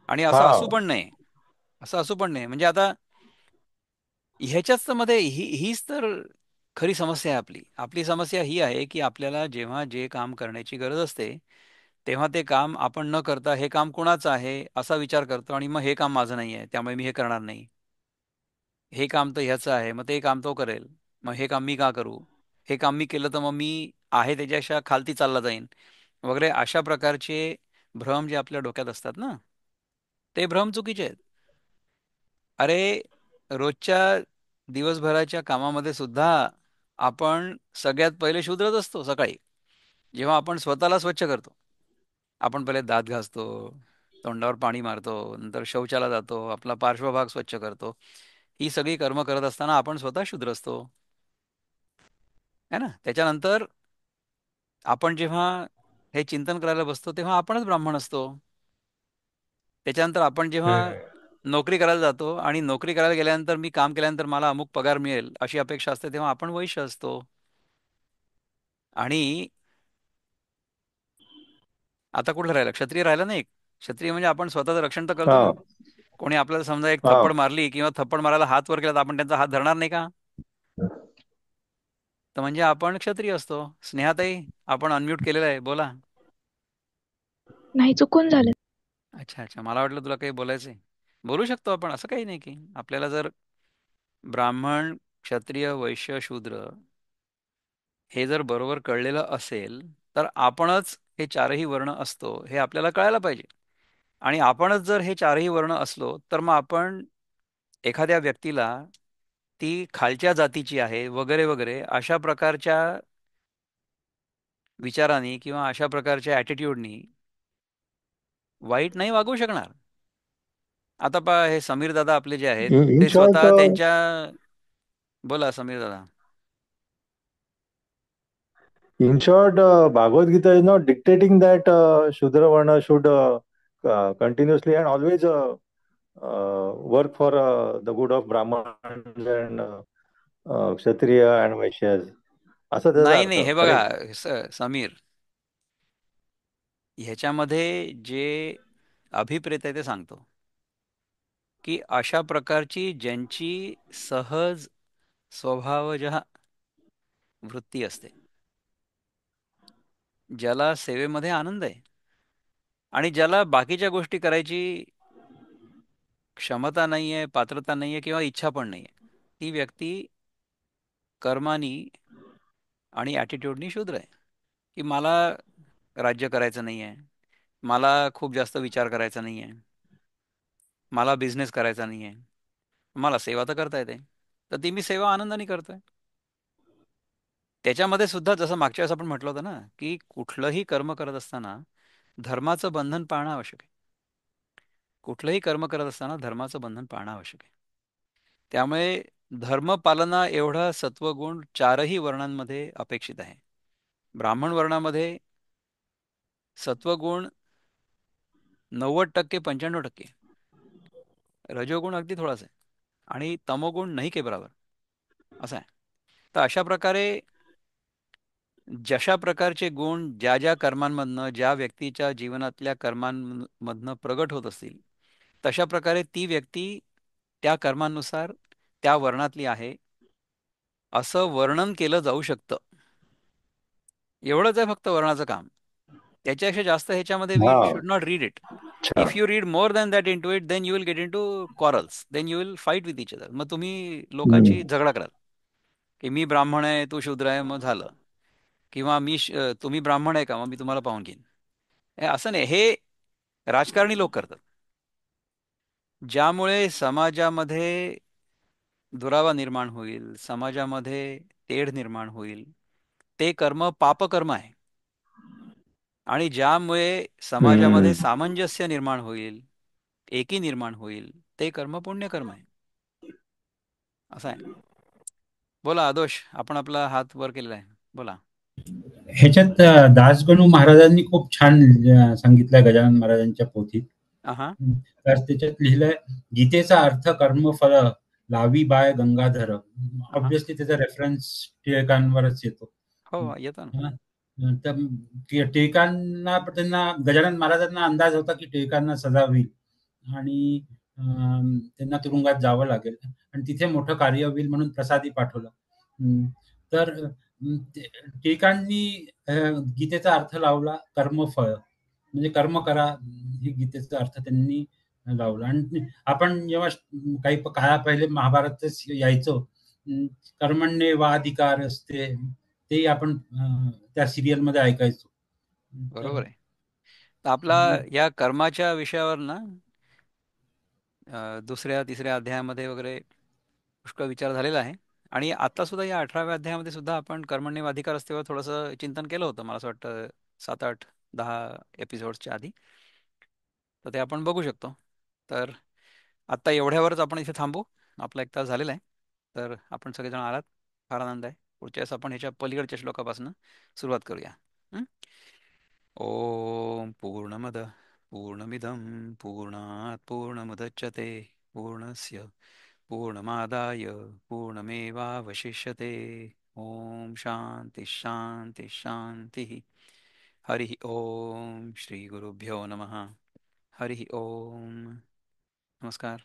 आणि असं हा असू पण नाही. असं असू पण नाही. म्हणजे आता ह्याच्याच तर मध्ये हीच तर खरी समस्या आहे आपली. आपली समस्या ही आहे की आपल्याला जेव्हा जे काम करण्याची गरज असते तेव्हा ते काम आपण न करता हे काम कुणाचं आहे असा विचार करतो आणि मग हे काम माझं नाही आहे त्यामुळे मी हे करणार नाही. हे काम तर ह्याचं आहे मग ते काम तो करेल. मग हे काम मी का करू? हे काम मी केलं तर मग मी आहे त्याच्याशा खालती चालला जाईन वगैरे अशा प्रकारचे भ्रम जे आपल्या डोक्यात असतात ना ते भ्रम चुकीचे आहेत. अरे रोजच्या दिवसभराच्या कामामध्ये सुद्धा आपण सगळ्यात पहिले शूद्रच असतो सकाळी. जेव्हा आपण स्वतःला स्वच्छ करतो आपण पहिले दात घासतो, तोंडावर पाणी मारतो, नंतर शौचाला जातो, आपला पार्श्वभाग स्वच्छ करतो. ही सगळी कर्म करत असताना आपण स्वतः शूद्र असतो है ना. त्याच्यानंतर आपण जेव्हा हे चिंतन करायला बसतो तेव्हा आपणच ब्राह्मण असतो. त्याच्यानंतर आपण जेव्हा हम्म. नोकरी करायला जातो आणि नोकरी करायला गेल्यानंतर मी काम केल्यानंतर मला अमुक पगार मिळेल अशी अपेक्षा असते तेव्हा आपण वैश्य असतो. आणि आता कुठलं राहिलं? क्षत्रिय राहिला नाही. क्षत्रिय म्हणजे आपण स्वतःचं रक्षण तर करतो हा ना. कोणी आपल्याला समजा एक हा थप्पड मारली किंवा थप्पड मारायला हात वर केला तर आपण त्यांचा हात धरणार नाही का? तर म्हणजे आपण क्षत्रिय असतो. स्नेहाताई आपण अनम्यूट केलेलं आहे बोला. नाही, चुकून झालं. अच्छा अच्छा मला वाटलं तुला काही बोलायचंय. बोलू शकतो आपण असं काही नाही की आपल्याला जर ब्राह्मण क्षत्रिय वैश्य शूद्र हे जर बरोबर कळलेलं असेल तर आपणच हे चारही वर्ण असतो हे आपल्याला कळायला पाहिजे. आणि आपणच जर हे चारही वर्ण असलो तर मग आपण एखाद्या व्यक्तीला ती खालच्या जातीची आहे वगैरे वगैरे अशा प्रकारच्या विचारांनी किंवा अशा प्रकारच्या ॲटिट्यूडनी वाईट नाही वागू शकणार. आता पहा हे समीर दादा आपले जे आहेत इन ते शॉर्ट स्वतः त्यांच्या बोला समीर दादा. In short, Bhagavad Gita is not dictating that Shudra Varna should continuously and always work for the good of Brahmins and Kshatriya and Vaishyas. असा त्याचा नाही अर्थ नाही हे बघा करेक्ट. समीर ह्याच्यामध्ये जे अभिप्रेत आहे ते सांगतो की अशा प्रकारची ज्यांची सहज स्वभावजः वृत्ती असते ज्याला सेवेमध्ये आनंद आहे आणि ज्याला बाकीच्या गोष्टी करायची क्षमता नाहीये पात्रता नाहीये किंवा इच्छा पण नाहीये ती व्यक्ती कर्मानी आणि ॲटिट्यूडनी शूद्र आहे. की मला राज्य करायचं नाहीये, मला खूप जास्त विचार करायचा नाहीये, मला बिझनेस करायचा नाहीये, मला सेवा तर करता येते तर ती मी सेवा आनंदाने करतोय. त्याच्यामध्ये सुद्धा जसं मागच्या वेळेस आपण म्हटलं होतं ना की कुठलंही कर्म करत असताना धर्माचं बंधन पाळणं आवश्यक आहे. कुठलंही कर्म करत असताना धर्माचं बंधन पाळणं आवश्यक आहे. त्यामुळे धर्मपालना एवढा सत्वगुण चारही वर्णांमध्ये अपेक्षित आहे. ब्राह्मण वर्णामध्ये सत्वगुण 90% 95%, रजोगुण अगदी थोडासा आहे आणि तमोगुण नाही के बराबर असं आहे. तर अशा प्रकारे जशा प्रकारचे गुण ज्या ज्या कर्मांमधनं ज्या व्यक्तीच्या जीवनातल्या कर्मांमधनं प्रगट होत असतील तशा प्रकारे ती व्यक्ती त्या कर्मानुसार त्या वर्णातली आहे असं वर्णन केलं जाऊ शकतं. एवढंच आहे फक्त वर्णाचं काम. त्याच्यापेक्षा जास्त ह्याच्यामध्ये वी हा शुड नॉट रीड इट. अच्छा. If you read more than that into it then you will get into quarrels then you will fight with each other. मग तुम्ही लोकांशी हम्म. झगडा कराल की मी ब्राह्मण आहे तू शूद्र आहे मग झालं. किंवा तुम्ही ब्राह्मण आहे का मग मी तुम्हाला पाहून घेईन. हे असं नाही. हे राजकारणी लोक करतात ज्यामुळे समाजामध्ये दुरावा निर्माण होईल समाजामध्ये तेढ निर्माण होईल. ते कर्म पापकर्म आहे आणि ज्यामुळे समाजामध्ये हम्म. सामंजस्य निर्माण होईल एकी निर्माण होईल ते कर्म पुण्यकर्म आहे असं आहे. बोला आदोष, आपण आपला हात वर केलेला आहे, बोला. ह्याच्यात दासगणू महाराजांनी खूप छान सांगितलंय गजानन महाराजांच्या पोथीत. हा. तर त्याच्यात लिहिलंय, गीतेचा अर्थ कर्मफळ लावी बाय गंगाधर. हा. ऑब्विसली त्याचा रेफरन्स टिळकांवरच येतो. हो, येतो ना. हं. तर टिळकांना, त्यांना गजानन महाराजांना अंदाज होता की टिळकांना सजा होईल आणि त्यांना तुरुंगात जावं लागेल आणि तिथे मोठं कार्य होईल म्हणून प्रसादी पाठवलं. तर टिळकांनी गीतेचा अर्थ लावला कर्मफळ, म्हणजे कर्म करा, ही गीतेचा अर्थ त्यांनी लावला. आणि आपण जेव्हा काही काळा पहिले महाभारत यायचो, कर्मण्येवाधिकार असते, ते आपण त्या सिरियल मध्ये ऐकायचो. तर बरोबर आहे. तर आपला या कर्माच्या विषयावर ना दुसऱ्या तिसऱ्या अध्यायामध्ये वगैरे पुष्कळ विचार झालेला आहे. आणि आता सुद्धा या 18व्या अध्यायामध्ये सुद्धा आपण कर्मण्य अधिकार असतेवर थोडंसं चिंतन केलं होतं, मला असं वाटतं 7-8-10 एपिसोड्सच्या आधी. तर ते आपण बघू शकतो. तर आत्ता एवढ्यावरच आपण इथे थांबू. आपला 1 तास झालेला आहे. तर आपण सगळेजण आलात, फार आनंद आहे. पुढच्या वेळेस आपण ह्याच्या पलीकडच्या श्लोकापासून सुरुवात करूया. हं? ओम पूर्णमद पूर्णमिदं पूर्णात् पूर्णमुदच्यते पूर्णस्य पूर्णमादाय पूर्णमेवावशिष्यते. ओम शांती शांती शांती. हरि ओम. श्री गुरुभ्यो नमः. हरि ओम. नमस्कार.